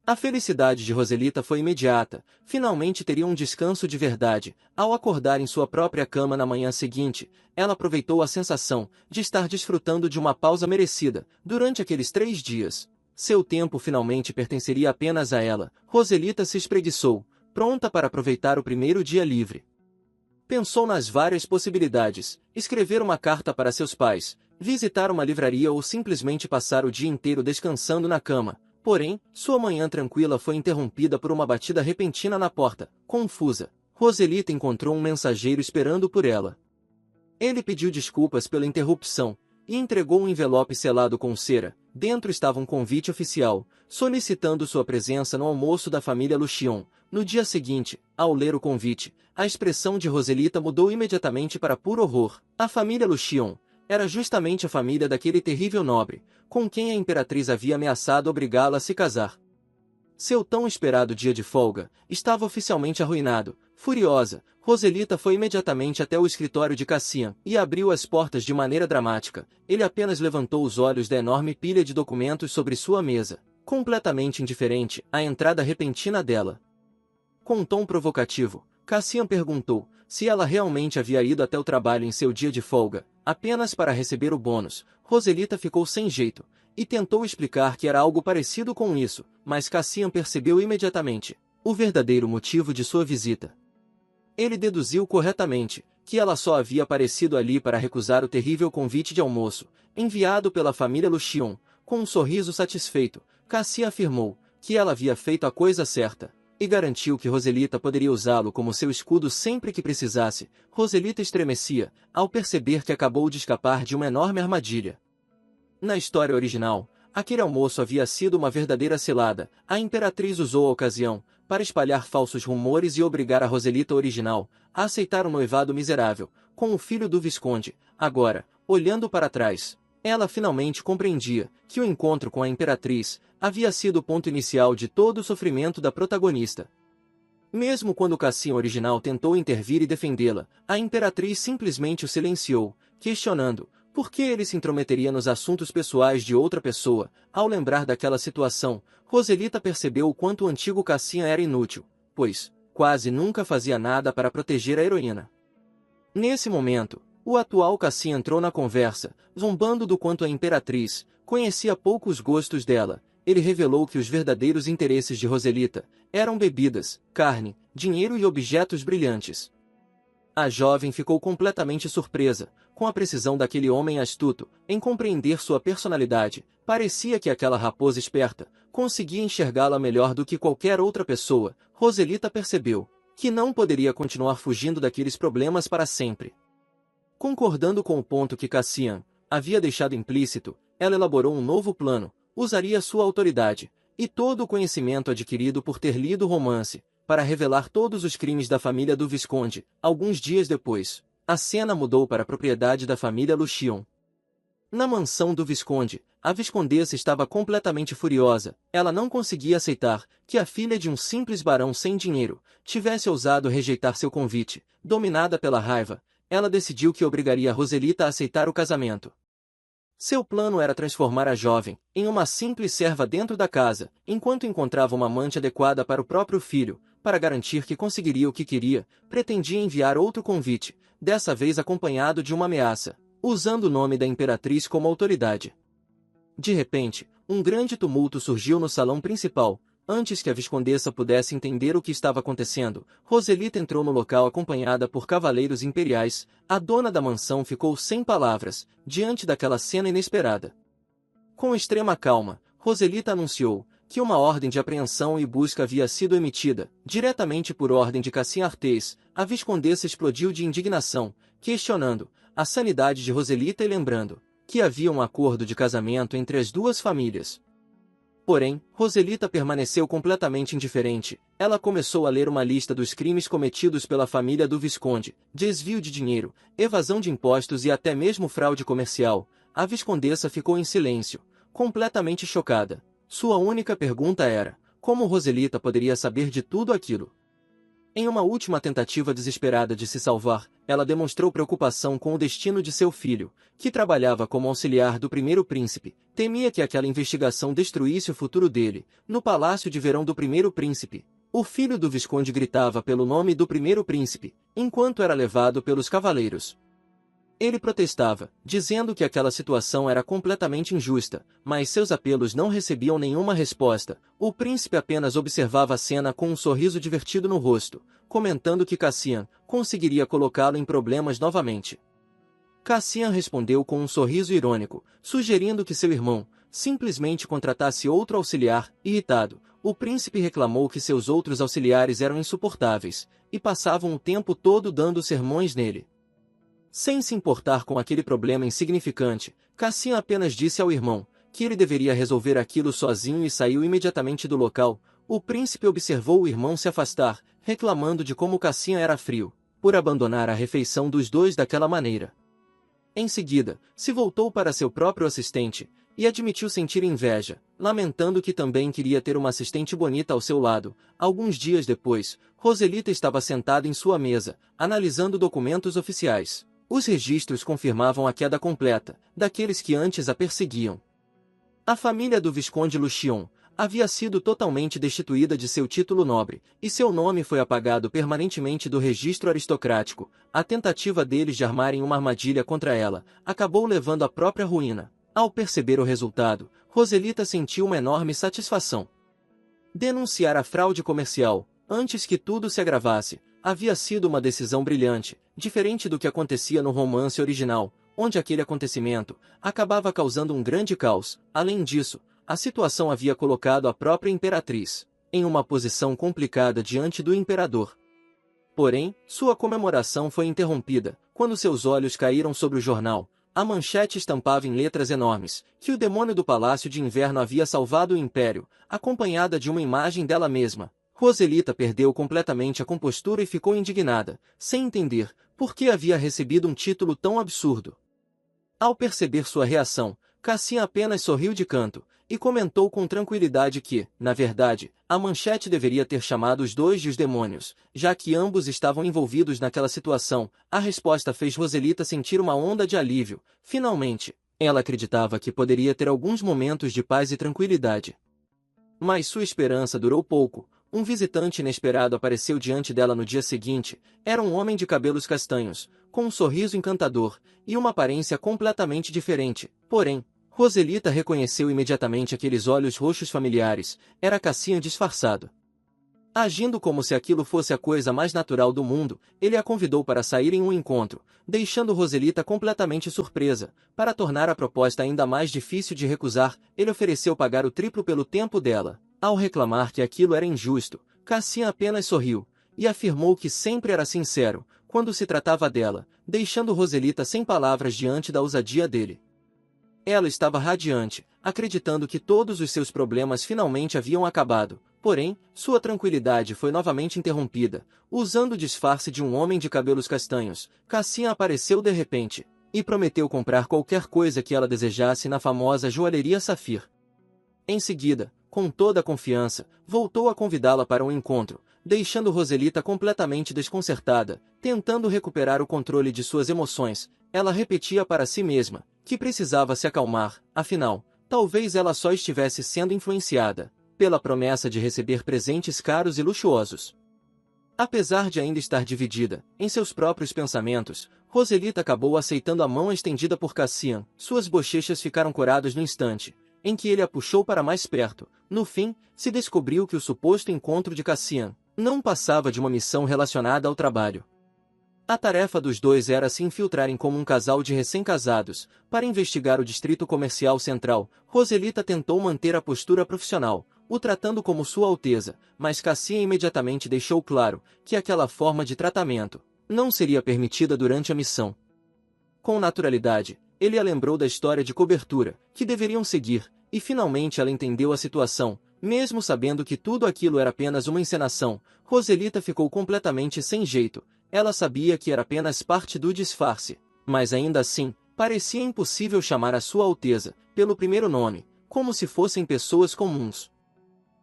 A felicidade de Roselita foi imediata. Finalmente teria um descanso de verdade. Ao acordar em sua própria cama na manhã seguinte, ela aproveitou a sensação de estar desfrutando de uma pausa merecida. Durante aqueles 3 dias, seu tempo finalmente pertenceria apenas a ela. Roselita se espreguiçou, pronta para aproveitar o primeiro dia livre. Pensou nas várias possibilidades: escrever uma carta para seus pais, visitar uma livraria ou simplesmente passar o dia inteiro descansando na cama. Porém, sua manhã tranquila foi interrompida por uma batida repentina na porta. Confusa, Roselita encontrou um mensageiro esperando por ela. Ele pediu desculpas pela interrupção e entregou um envelope selado com cera. Dentro estava um convite oficial, solicitando sua presença no almoço da família Luchion. No dia seguinte, ao ler o convite, a expressão de Roselita mudou imediatamente para puro horror. A família Luchion era justamente a família daquele terrível nobre, com quem a imperatriz havia ameaçado obrigá-la a se casar. Seu tão esperado dia de folga estava oficialmente arruinado. Furiosa, Roselita foi imediatamente até o escritório de Cassian e abriu as portas de maneira dramática. Ele apenas levantou os olhos da enorme pilha de documentos sobre sua mesa, completamente indiferente à entrada repentina dela. Com um tom provocativo, Cassian perguntou se ela realmente havia ido até o trabalho em seu dia de folga, apenas para receber o bônus. Roselita ficou sem jeito e tentou explicar que era algo parecido com isso, mas Cassian percebeu imediatamente o verdadeiro motivo de sua visita. Ele deduziu corretamente que ela só havia aparecido ali para recusar o terrível convite de almoço, enviado pela família Luchion. Com um sorriso satisfeito, Cassian afirmou que ela havia feito a coisa certa e garantiu que Roselita poderia usá-lo como seu escudo sempre que precisasse. Roselita estremecia ao perceber que acabou de escapar de uma enorme armadilha. Na história original, aquele almoço havia sido uma verdadeira cilada. A imperatriz usou a ocasião para espalhar falsos rumores e obrigar a Roselita original a aceitar um noivado miserável com o filho do Visconde. Agora, olhando para trás, ela finalmente compreendia que o encontro com a imperatriz havia sido o ponto inicial de todo o sofrimento da protagonista. Mesmo quando Cassian original tentou intervir e defendê-la, a imperatriz simplesmente o silenciou, questionando por que ele se intrometeria nos assuntos pessoais de outra pessoa. Ao lembrar daquela situação, Roselita percebeu o quanto o antigo Cassian era inútil, pois quase nunca fazia nada para proteger a heroína. Nesse momento, o atual Cassian entrou na conversa, zombando do quanto a imperatriz conhecia pouco os gostos dela. Ele revelou que os verdadeiros interesses de Roselita eram bebidas, carne, dinheiro e objetos brilhantes. A jovem ficou completamente surpresa, com a precisão daquele homem astuto, em compreender sua personalidade. Parecia que aquela raposa esperta conseguia enxergá-la melhor do que qualquer outra pessoa. Roselita percebeu que não poderia continuar fugindo daqueles problemas para sempre. Concordando com o ponto que Cassian havia deixado implícito, ela elaborou um novo plano. Usaria sua autoridade e todo o conhecimento adquirido por ter lido o romance para revelar todos os crimes da família do Visconde. Alguns dias depois, a cena mudou para a propriedade da família Lucion. Na mansão do Visconde, a viscondessa estava completamente furiosa. Ela não conseguia aceitar que a filha de um simples barão sem dinheiro tivesse ousado rejeitar seu convite. Dominada pela raiva, ela decidiu que obrigaria Roselita a aceitar o casamento. Seu plano era transformar a jovem em uma simples serva dentro da casa, enquanto encontrava uma amante adequada para o próprio filho. Para garantir que conseguiria o que queria, pretendia enviar outro convite, dessa vez acompanhado de uma ameaça, usando o nome da imperatriz como autoridade. De repente, um grande tumulto surgiu no salão principal. Antes que a viscondessa pudesse entender o que estava acontecendo, Roselita entrou no local acompanhada por cavaleiros imperiais. A dona da mansão ficou sem palavras, diante daquela cena inesperada. Com extrema calma, Roselita anunciou que uma ordem de apreensão e busca havia sido emitida, diretamente por ordem de Cassian Artés. A viscondessa explodiu de indignação, questionando a sanidade de Roselita e lembrando que havia um acordo de casamento entre as duas famílias. Porém, Roselita permaneceu completamente indiferente. Ela começou a ler uma lista dos crimes cometidos pela família do Visconde: desvio de dinheiro, evasão de impostos e até mesmo fraude comercial. A viscondessa ficou em silêncio, completamente chocada. Sua única pergunta era: como Roselita poderia saber de tudo aquilo? Em uma última tentativa desesperada de se salvar, ela demonstrou preocupação com o destino de seu filho, que trabalhava como auxiliar do primeiro príncipe. Temia que aquela investigação destruísse o futuro dele. No palácio de verão do primeiro príncipe, o filho do Visconde gritava pelo nome do primeiro príncipe, enquanto era levado pelos cavaleiros. Ele protestava, dizendo que aquela situação era completamente injusta, mas seus apelos não recebiam nenhuma resposta. O príncipe apenas observava a cena com um sorriso divertido no rosto, comentando que Cassian conseguiria colocá-lo em problemas novamente. Cassian respondeu com um sorriso irônico, sugerindo que seu irmão simplesmente contratasse outro auxiliar. Irritado, o príncipe reclamou que seus outros auxiliares eram insuportáveis, e passavam o tempo todo dando sermões nele. Sem se importar com aquele problema insignificante, Cassian apenas disse ao irmão que ele deveria resolver aquilo sozinho e saiu imediatamente do local. O príncipe observou o irmão se afastar, reclamando de como Cassian era frio, por abandonar a refeição dos dois daquela maneira. Em seguida, se voltou para seu próprio assistente e admitiu sentir inveja, lamentando que também queria ter uma assistente bonita ao seu lado. Alguns dias depois, Roselita estava sentada em sua mesa, analisando documentos oficiais. Os registros confirmavam a queda completa daqueles que antes a perseguiam. A família do Visconde Lucion havia sido totalmente destituída de seu título nobre, e seu nome foi apagado permanentemente do registro aristocrático. A tentativa deles de armarem uma armadilha contra ela acabou levando à própria ruína. Ao perceber o resultado, Roselita sentiu uma enorme satisfação. Denunciar a fraude comercial, antes que tudo se agravasse, havia sido uma decisão brilhante, diferente do que acontecia no romance original, onde aquele acontecimento acabava causando um grande caos. Além disso, a situação havia colocado a própria imperatriz em uma posição complicada diante do imperador. Porém, sua comemoração foi interrompida quando seus olhos caíram sobre o jornal. A manchete estampava em letras enormes que o demônio do Palácio de Inverno havia salvado o Império, acompanhada de uma imagem dela mesma. Roselita perdeu completamente a compostura e ficou indignada, sem entender por que havia recebido um título tão absurdo. Ao perceber sua reação, Cassian apenas sorriu de canto, e comentou com tranquilidade que, na verdade, a manchete deveria ter chamado os dois de os demônios, já que ambos estavam envolvidos naquela situação. A resposta fez Roselita sentir uma onda de alívio. Finalmente, ela acreditava que poderia ter alguns momentos de paz e tranquilidade. Mas sua esperança durou pouco. Um visitante inesperado apareceu diante dela no dia seguinte. Era um homem de cabelos castanhos, com um sorriso encantador, e uma aparência completamente diferente. Porém, Roselita reconheceu imediatamente aqueles olhos roxos familiares. Era Cassian disfarçado. Agindo como se aquilo fosse a coisa mais natural do mundo, ele a convidou para sair em um encontro, deixando Roselita completamente surpresa. Para tornar a proposta ainda mais difícil de recusar, ele ofereceu pagar o triplo pelo tempo dela. Ao reclamar que aquilo era injusto, Cassian apenas sorriu, e afirmou que sempre era sincero, quando se tratava dela, deixando Roselita sem palavras diante da ousadia dele. Ela estava radiante, acreditando que todos os seus problemas finalmente haviam acabado. Porém, sua tranquilidade foi novamente interrompida. Usando o disfarce de um homem de cabelos castanhos, Cassian apareceu de repente, e prometeu comprar qualquer coisa que ela desejasse na famosa joalheria Safir. Em seguida, com toda a confiança, voltou a convidá-la para um encontro, deixando Roselita completamente desconcertada. Tentando recuperar o controle de suas emoções, ela repetia para si mesma que precisava se acalmar. Afinal, talvez ela só estivesse sendo influenciada pela promessa de receber presentes caros e luxuosos. Apesar de ainda estar dividida em seus próprios pensamentos, Roselita acabou aceitando a mão estendida por Cassian. Suas bochechas ficaram coradas no instante em que ele a puxou para mais perto. No fim, se descobriu que o suposto encontro de Cassian não passava de uma missão relacionada ao trabalho. A tarefa dos dois era se infiltrarem como um casal de recém-casados, para investigar o Distrito Comercial Central. Roselita tentou manter a postura profissional, o tratando como Sua Alteza, mas Cassian imediatamente deixou claro que aquela forma de tratamento não seria permitida durante a missão. Com naturalidade, ele a lembrou da história de cobertura que deveriam seguir, e finalmente ela entendeu a situação. Mesmo sabendo que tudo aquilo era apenas uma encenação, Roselita ficou completamente sem jeito. Ela sabia que era apenas parte do disfarce, mas ainda assim, parecia impossível chamar a Sua Alteza pelo primeiro nome, como se fossem pessoas comuns.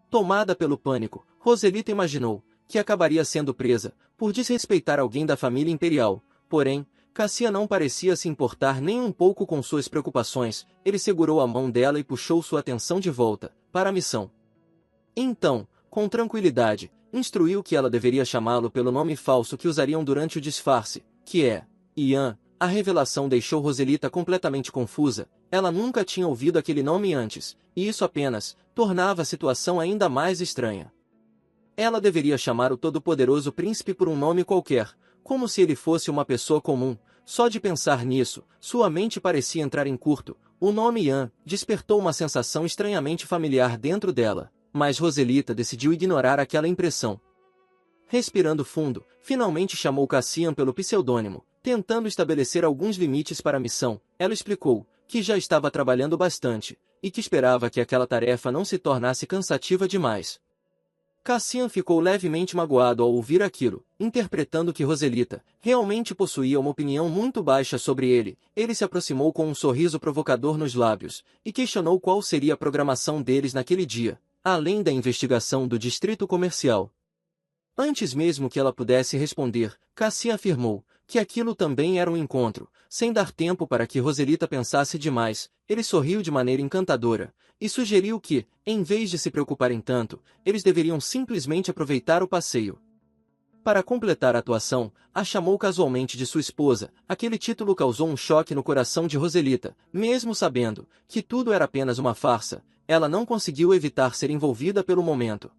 Tomada pelo pânico, Roselita imaginou que acabaria sendo presa por desrespeitar alguém da família imperial. Porém, Cassian não parecia se importar nem um pouco com suas preocupações. Ele segurou a mão dela e puxou sua atenção de volta para a missão. Então, com tranquilidade, instruiu que ela deveria chamá-lo pelo nome falso que usariam durante o disfarce, que é Ian. A revelação deixou Roselita completamente confusa. Ela nunca tinha ouvido aquele nome antes, e isso apenas tornava a situação ainda mais estranha. Ela deveria chamar o todo-poderoso príncipe por um nome qualquer, como se ele fosse uma pessoa comum. Só de pensar nisso, sua mente parecia entrar em curto. O nome Ian despertou uma sensação estranhamente familiar dentro dela, mas Roselita decidiu ignorar aquela impressão. Respirando fundo, finalmente chamou Cassian pelo pseudônimo, tentando estabelecer alguns limites para a missão. Ela explicou que já estava trabalhando bastante, e que esperava que aquela tarefa não se tornasse cansativa demais. Cassian ficou levemente magoado ao ouvir aquilo, interpretando que Roselita realmente possuía uma opinião muito baixa sobre ele. Ele se aproximou com um sorriso provocador nos lábios, e questionou qual seria a programação deles naquele dia, além da investigação do distrito comercial. Antes mesmo que ela pudesse responder, Cassian afirmou que aquilo também era um encontro. Sem dar tempo para que Roselita pensasse demais, ele sorriu de maneira encantadora, e sugeriu que, em vez de se preocuparem tanto, eles deveriam simplesmente aproveitar o passeio. Para completar a atuação, a chamou casualmente de sua esposa. Aquele título causou um choque no coração de Roselita. Mesmo sabendo que tudo era apenas uma farsa, ela não conseguiu evitar ser envolvida pelo momento.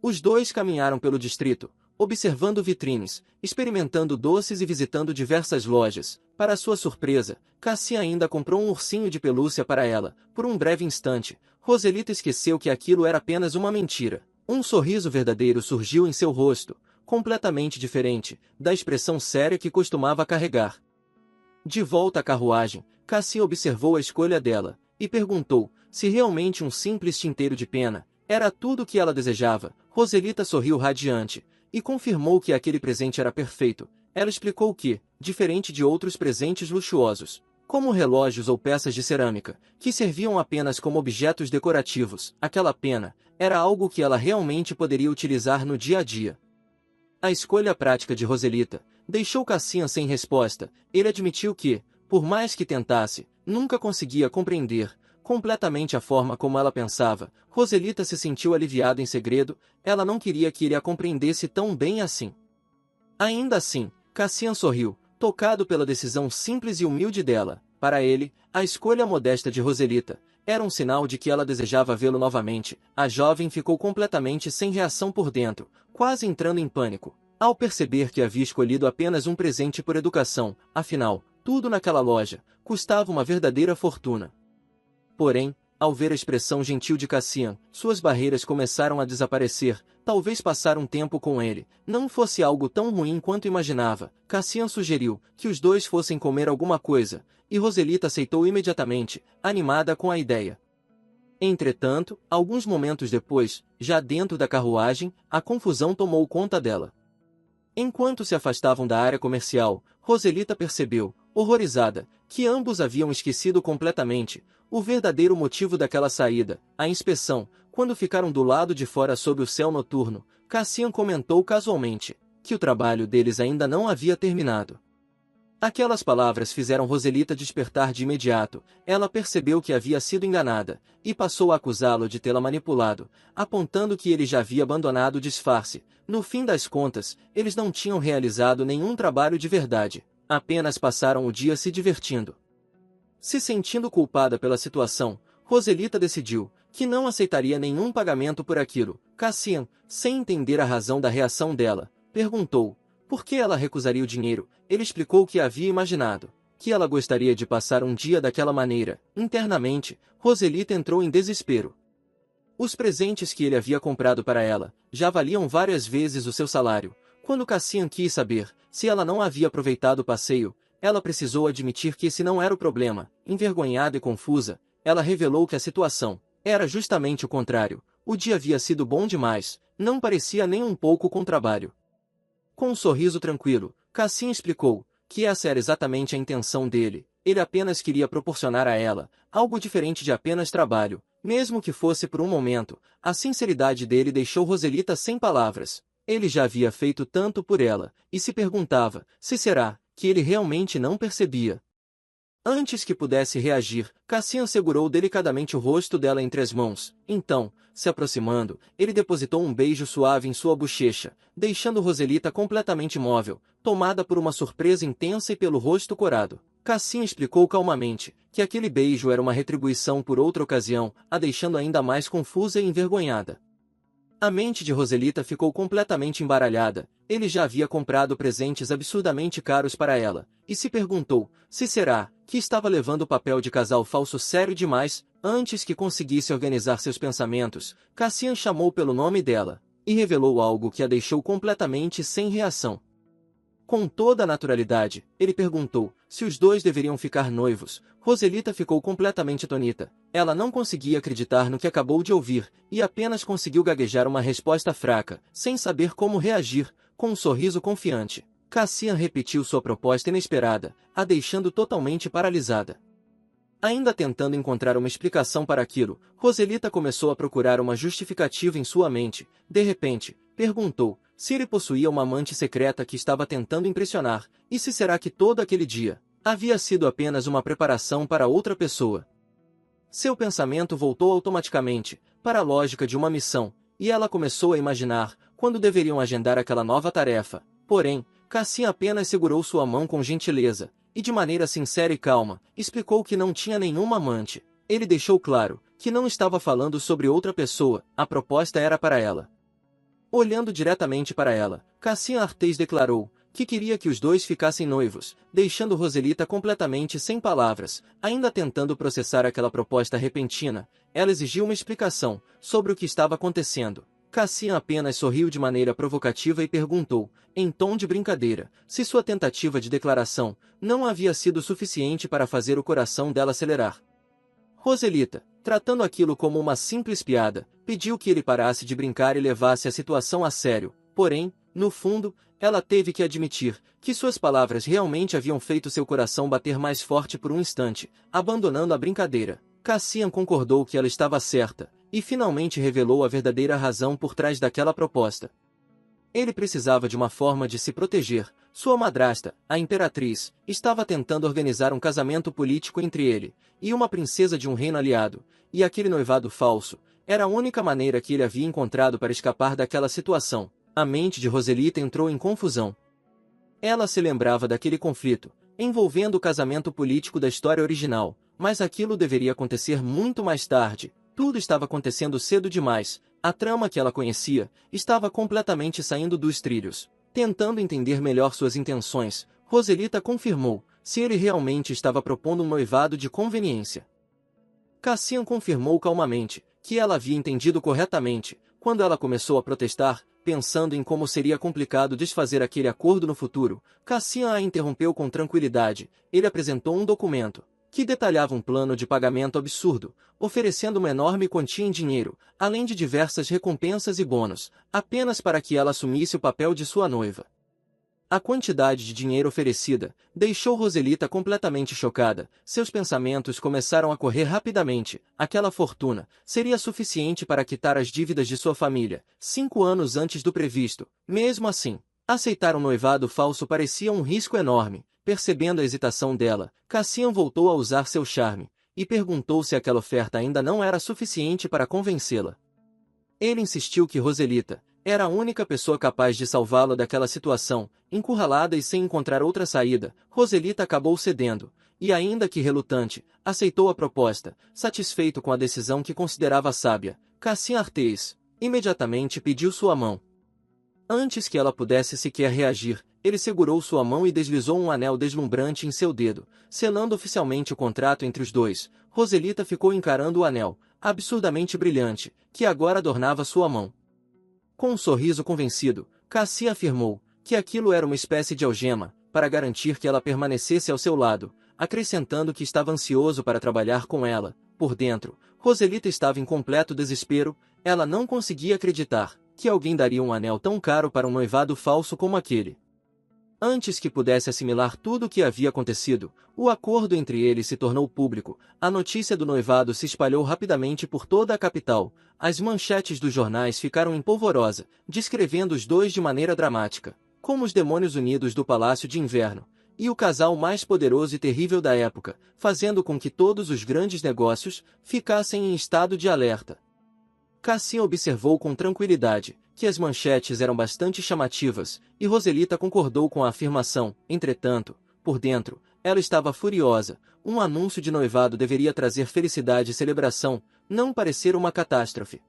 Os dois caminharam pelo distrito, observando vitrines, experimentando doces e visitando diversas lojas. Para sua surpresa, Cassian ainda comprou um ursinho de pelúcia para ela. Por um breve instante, Roselita esqueceu que aquilo era apenas uma mentira. Um sorriso verdadeiro surgiu em seu rosto, completamente diferente da expressão séria que costumava carregar. De volta à carruagem, Cassian observou a escolha dela, e perguntou se realmente um simples tinteiro de pena era tudo o que ela desejava. Roselita sorriu radiante, e confirmou que aquele presente era perfeito. Ela explicou que, diferente de outros presentes luxuosos, como relógios ou peças de cerâmica, que serviam apenas como objetos decorativos. Aquela pena era algo que ela realmente poderia utilizar no dia a dia. A escolha prática de Roselita deixou Cassian sem resposta. Ele admitiu que, por mais que tentasse, nunca conseguia compreender completamente a forma como ela pensava. Roselita se sentiu aliviada em segredo, ela não queria que ele a compreendesse tão bem assim. Ainda assim, Cassian sorriu, tocado pela decisão simples e humilde dela. Para ele, a escolha modesta de Roselita era um sinal de que ela desejava vê-lo novamente. A jovem ficou completamente sem reação por dentro, quase entrando em pânico, ao perceber que havia escolhido apenas um presente por educação. Afinal, tudo naquela loja custava uma verdadeira fortuna. Porém, ao ver a expressão gentil de Cassian, suas barreiras começaram a desaparecer. Talvez passar um tempo com ele não fosse algo tão ruim quanto imaginava. Cassian sugeriu que os dois fossem comer alguma coisa, e Roselita aceitou imediatamente, animada com a ideia. Entretanto, alguns momentos depois, já dentro da carruagem, a confusão tomou conta dela. Enquanto se afastavam da área comercial, Roselita percebeu, horrorizada, que ambos haviam esquecido completamente o verdadeiro motivo daquela saída, a inspeção. Quando ficaram do lado de fora sob o céu noturno, Cassian comentou casualmente que o trabalho deles ainda não havia terminado. Aquelas palavras fizeram Roselita despertar de imediato. Ela percebeu que havia sido enganada, e passou a acusá-lo de tê-la manipulado, apontando que ele já havia abandonado o disfarce. No fim das contas, eles não tinham realizado nenhum trabalho de verdade, apenas passaram o dia se divertindo. Se sentindo culpada pela situação, Roselita decidiu que não aceitaria nenhum pagamento por aquilo. Cassian, sem entender a razão da reação dela, perguntou por que ela recusaria o dinheiro. Ele explicou que havia imaginado que ela gostaria de passar um dia daquela maneira. Internamente, Roselita entrou em desespero. Os presentes que ele havia comprado para ela já valiam várias vezes o seu salário. Quando Cassian quis saber se ela não havia aproveitado o passeio, ela precisou admitir que esse não era o problema. Envergonhada e confusa, ela revelou que a situação era justamente o contrário. O dia havia sido bom demais, não parecia nem um pouco com trabalho. Com um sorriso tranquilo, Cassian explicou que essa era exatamente a intenção dele. Ele apenas queria proporcionar a ela algo diferente de apenas trabalho, mesmo que fosse por um momento. A sinceridade dele deixou Roselita sem palavras. Ele já havia feito tanto por ela, e se perguntava se será que ele realmente não percebia. Antes que pudesse reagir, Cassian segurou delicadamente o rosto dela entre as mãos. Então, se aproximando, ele depositou um beijo suave em sua bochecha, deixando Roselita completamente imóvel, tomada por uma surpresa intensa e pelo rosto corado. Cassian explicou calmamente que aquele beijo era uma retribuição por outra ocasião, a deixando ainda mais confusa e envergonhada. A mente de Roselita ficou completamente embaralhada. Ele já havia comprado presentes absurdamente caros para ela, e se perguntou se será que estava levando o papel de casal falso sério demais. Antes que conseguisse organizar seus pensamentos, Cassian chamou pelo nome dela, e revelou algo que a deixou completamente sem reação. Com toda a naturalidade, ele perguntou se os dois deveriam ficar noivos. Roselita ficou completamente atônita. Ela não conseguia acreditar no que acabou de ouvir, e apenas conseguiu gaguejar uma resposta fraca, sem saber como reagir. Com um sorriso confiante, Cassian repetiu sua proposta inesperada, a deixando totalmente paralisada. Ainda tentando encontrar uma explicação para aquilo, Roselita começou a procurar uma justificativa em sua mente. De repente, perguntou se ele possuía uma amante secreta que estava tentando impressionar, e se será que todo aquele dia havia sido apenas uma preparação para outra pessoa. Seu pensamento voltou automaticamente para a lógica de uma missão, e ela começou a imaginar quando deveriam agendar aquela nova tarefa. Porém, Cassian apenas segurou sua mão com gentileza, e de maneira sincera e calma, explicou que não tinha nenhuma amante. Ele deixou claro que não estava falando sobre outra pessoa, a proposta era para ela. Olhando diretamente para ela, Cassian Artes declarou que queria que os dois ficassem noivos, deixando Roselita completamente sem palavras. Ainda tentando processar aquela proposta repentina, ela exigiu uma explicação sobre o que estava acontecendo. Cassian apenas sorriu de maneira provocativa e perguntou, em tom de brincadeira, se sua tentativa de declaração não havia sido suficiente para fazer o coração dela acelerar. Roselita, tratando aquilo como uma simples piada, pediu que ele parasse de brincar e levasse a situação a sério. Porém, no fundo, ela teve que admitir que suas palavras realmente haviam feito seu coração bater mais forte por um instante, abandonando a brincadeira. Cassian concordou que ela estava certa, e finalmente revelou a verdadeira razão por trás daquela proposta. Ele precisava de uma forma de se proteger. Sua madrasta, a imperatriz, estava tentando organizar um casamento político entre ele e uma princesa de um reino aliado, e aquele noivado falso era a única maneira que ele havia encontrado para escapar daquela situação. A mente de Roselita entrou em confusão. Ela se lembrava daquele conflito, envolvendo o casamento político da história original, mas aquilo deveria acontecer muito mais tarde. Tudo estava acontecendo cedo demais. A trama que ela conhecia estava completamente saindo dos trilhos. Tentando entender melhor suas intenções, Roselita confirmou se ele realmente estava propondo um noivado de conveniência. Cassian confirmou calmamente que ela havia entendido corretamente. Quando ela começou a protestar, pensando em como seria complicado desfazer aquele acordo no futuro, Cassian a interrompeu com tranquilidade. Ele apresentou um documento que detalhava um plano de pagamento absurdo, oferecendo uma enorme quantia em dinheiro, além de diversas recompensas e bônus, apenas para que ela assumisse o papel de sua noiva. A quantidade de dinheiro oferecida deixou Roselita completamente chocada. Seus pensamentos começaram a correr rapidamente. Aquela fortuna seria suficiente para quitar as dívidas de sua família, 5 anos antes do previsto. Mesmo assim, aceitar um noivado falso parecia um risco enorme. Percebendo a hesitação dela, Cassian voltou a usar seu charme, e perguntou se aquela oferta ainda não era suficiente para convencê-la. Ele insistiu que Roselita era a única pessoa capaz de salvá-la daquela situação. Encurralada e sem encontrar outra saída, Roselita acabou cedendo, e ainda que relutante, aceitou a proposta, satisfeito com a decisão que considerava sábia. Cassian Artês imediatamente pediu sua mão. Antes que ela pudesse sequer reagir, ele segurou sua mão e deslizou um anel deslumbrante em seu dedo, selando oficialmente o contrato entre os dois. Roselita ficou encarando o anel, absurdamente brilhante, que agora adornava sua mão. Com um sorriso convencido, Cassian afirmou que aquilo era uma espécie de algema, para garantir que ela permanecesse ao seu lado, acrescentando que estava ansioso para trabalhar com ela. Por dentro, Roselita estava em completo desespero. Ela não conseguia acreditar que alguém daria um anel tão caro para um noivado falso como aquele. Antes que pudesse assimilar tudo o que havia acontecido, o acordo entre eles se tornou público. A notícia do noivado se espalhou rapidamente por toda a capital. As manchetes dos jornais ficaram em polvorosa, descrevendo os dois de maneira dramática, como os demônios unidos do Palácio de Inverno, e o casal mais poderoso e terrível da época, fazendo com que todos os grandes negócios ficassem em estado de alerta. Cassian observou com tranquilidade que as manchetes eram bastante chamativas, e Roselita concordou com a afirmação. Entretanto, por dentro, ela estava furiosa. Um anúncio de noivado deveria trazer felicidade e celebração, não parecer uma catástrofe.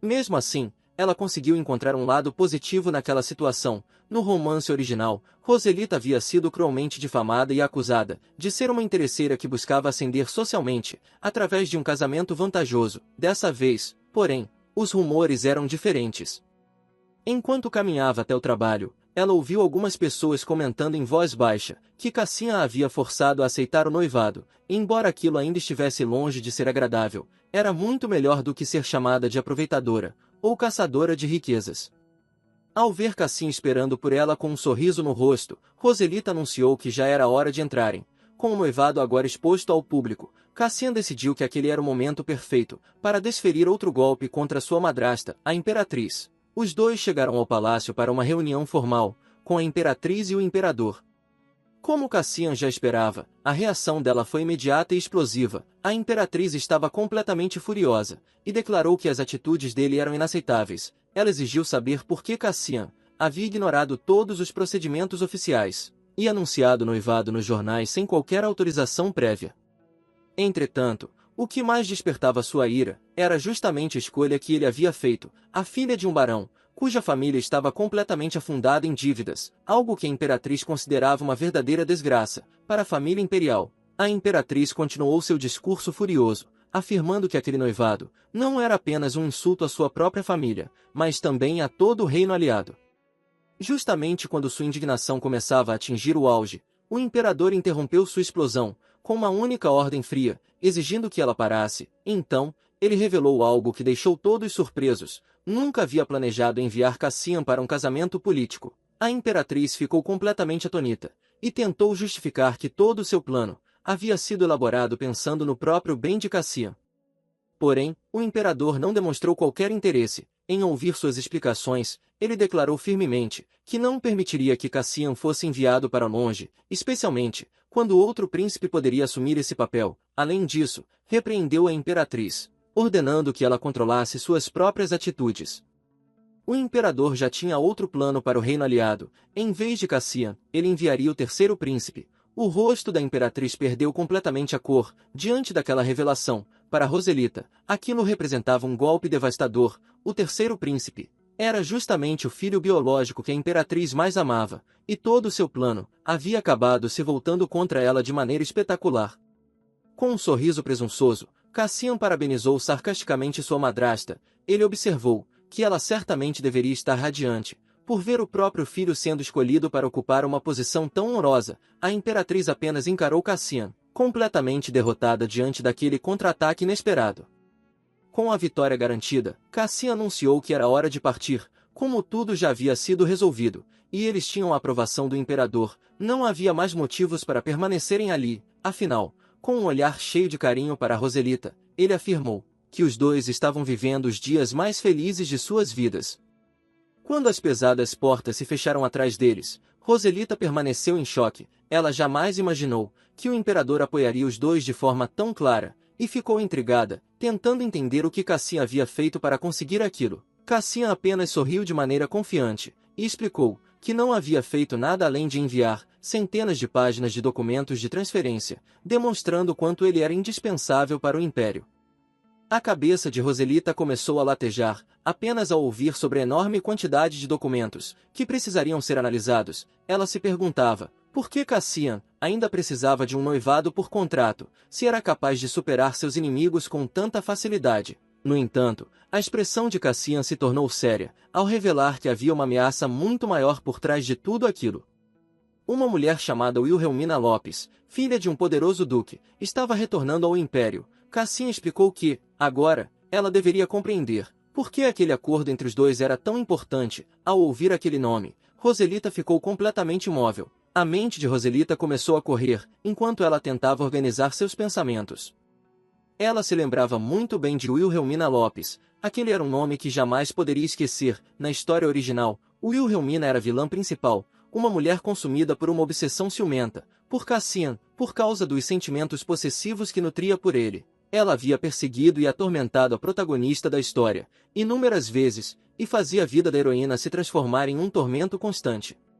Mesmo assim, ela conseguiu encontrar um lado positivo naquela situação. No romance original, Roselita havia sido cruelmente difamada e acusada de ser uma interesseira que buscava ascender socialmente, através de um casamento vantajoso. Dessa vez, porém, os rumores eram diferentes. Enquanto caminhava até o trabalho, ela ouviu algumas pessoas comentando em voz baixa que Cassian a havia forçado a aceitar o noivado. Embora aquilo ainda estivesse longe de ser agradável, era muito melhor do que ser chamada de aproveitadora ou caçadora de riquezas. Ao ver Cassian esperando por ela com um sorriso no rosto, Roselita anunciou que já era hora de entrarem. Com o noivado agora exposto ao público, Cassian decidiu que aquele era o momento perfeito para desferir outro golpe contra sua madrasta, a imperatriz. Os dois chegaram ao palácio para uma reunião formal, com a imperatriz e o imperador. Como Cassian já esperava, a reação dela foi imediata e explosiva. A imperatriz estava completamente furiosa, e declarou que as atitudes dele eram inaceitáveis. Ela exigiu saber por que Cassian havia ignorado todos os procedimentos oficiais e anunciado o noivado nos jornais sem qualquer autorização prévia. Entretanto, o que mais despertava sua ira era justamente a escolha que ele havia feito, a filha de um barão, cuja família estava completamente afundada em dívidas, algo que a imperatriz considerava uma verdadeira desgraça para a família imperial. A imperatriz continuou seu discurso furioso, afirmando que aquele noivado não era apenas um insulto à sua própria família, mas também a todo o reino aliado. Justamente quando sua indignação começava a atingir o auge, o imperador interrompeu sua explosão, com uma única ordem fria, exigindo que ela parasse. Então, ele revelou algo que deixou todos surpresos. Nunca havia planejado enviar Cassian para um casamento político. A imperatriz ficou completamente atônita, e tentou justificar que todo o seu plano havia sido elaborado pensando no próprio bem de Cassian. Porém, o imperador não demonstrou qualquer interesse em ouvir suas explicações. Ele declarou firmemente que não permitiria que Cassian fosse enviado para longe, especialmente quando outro príncipe poderia assumir esse papel. Além disso, repreendeu a imperatriz, ordenando que ela controlasse suas próprias atitudes. O imperador já tinha outro plano para o reino aliado. Em vez de Cassian, ele enviaria o terceiro príncipe. O rosto da imperatriz perdeu completamente a cor diante daquela revelação. Para Roselita, aquilo representava um golpe devastador. O terceiro príncipe era justamente o filho biológico que a imperatriz mais amava, e todo o seu plano havia acabado se voltando contra ela de maneira espetacular. Com um sorriso presunçoso, Cassian parabenizou sarcasticamente sua madrasta. Ele observou que ela certamente deveria estar radiante por ver o próprio filho sendo escolhido para ocupar uma posição tão honrosa. A imperatriz apenas encarou Cassian, completamente derrotada diante daquele contra-ataque inesperado. Com a vitória garantida, Cassian anunciou que era hora de partir. Como tudo já havia sido resolvido, e eles tinham a aprovação do imperador, não havia mais motivos para permanecerem ali. Afinal, com um olhar cheio de carinho para Roselita, ele afirmou que os dois estavam vivendo os dias mais felizes de suas vidas. Quando as pesadas portas se fecharam atrás deles, Roselita permaneceu em choque. Ela jamais imaginou que o imperador apoiaria os dois de forma tão clara, e ficou intrigada, tentando entender o que Cassian havia feito para conseguir aquilo. Cassian apenas sorriu de maneira confiante, e explicou que não havia feito nada além de enviar centenas de páginas de documentos de transferência, demonstrando quanto ele era indispensável para o império. A cabeça de Roselita começou a latejar, apenas ao ouvir sobre a enorme quantidade de documentos que precisariam ser analisados. Ela se perguntava por que Cassian ainda precisava de um noivado por contrato, se era capaz de superar seus inimigos com tanta facilidade. No entanto, a expressão de Cassian se tornou séria, ao revelar que havia uma ameaça muito maior por trás de tudo aquilo. Uma mulher chamada Wilhelmina Lopes, filha de um poderoso duque, estava retornando ao império. Cassian explicou que, agora, ela deveria compreender por que aquele acordo entre os dois era tão importante. Ao ouvir aquele nome, Roselita ficou completamente imóvel. A mente de Roselita começou a correr, enquanto ela tentava organizar seus pensamentos. Ela se lembrava muito bem de Wilhelmina Lopes. Aquele era um nome que jamais poderia esquecer. Na história original, Wilhelmina era a vilã principal, uma mulher consumida por uma obsessão ciumenta por Cassian, por causa dos sentimentos possessivos que nutria por ele. Ela havia perseguido e atormentado a protagonista da história inúmeras vezes, e fazia a vida da heroína se transformar em um tormento constante.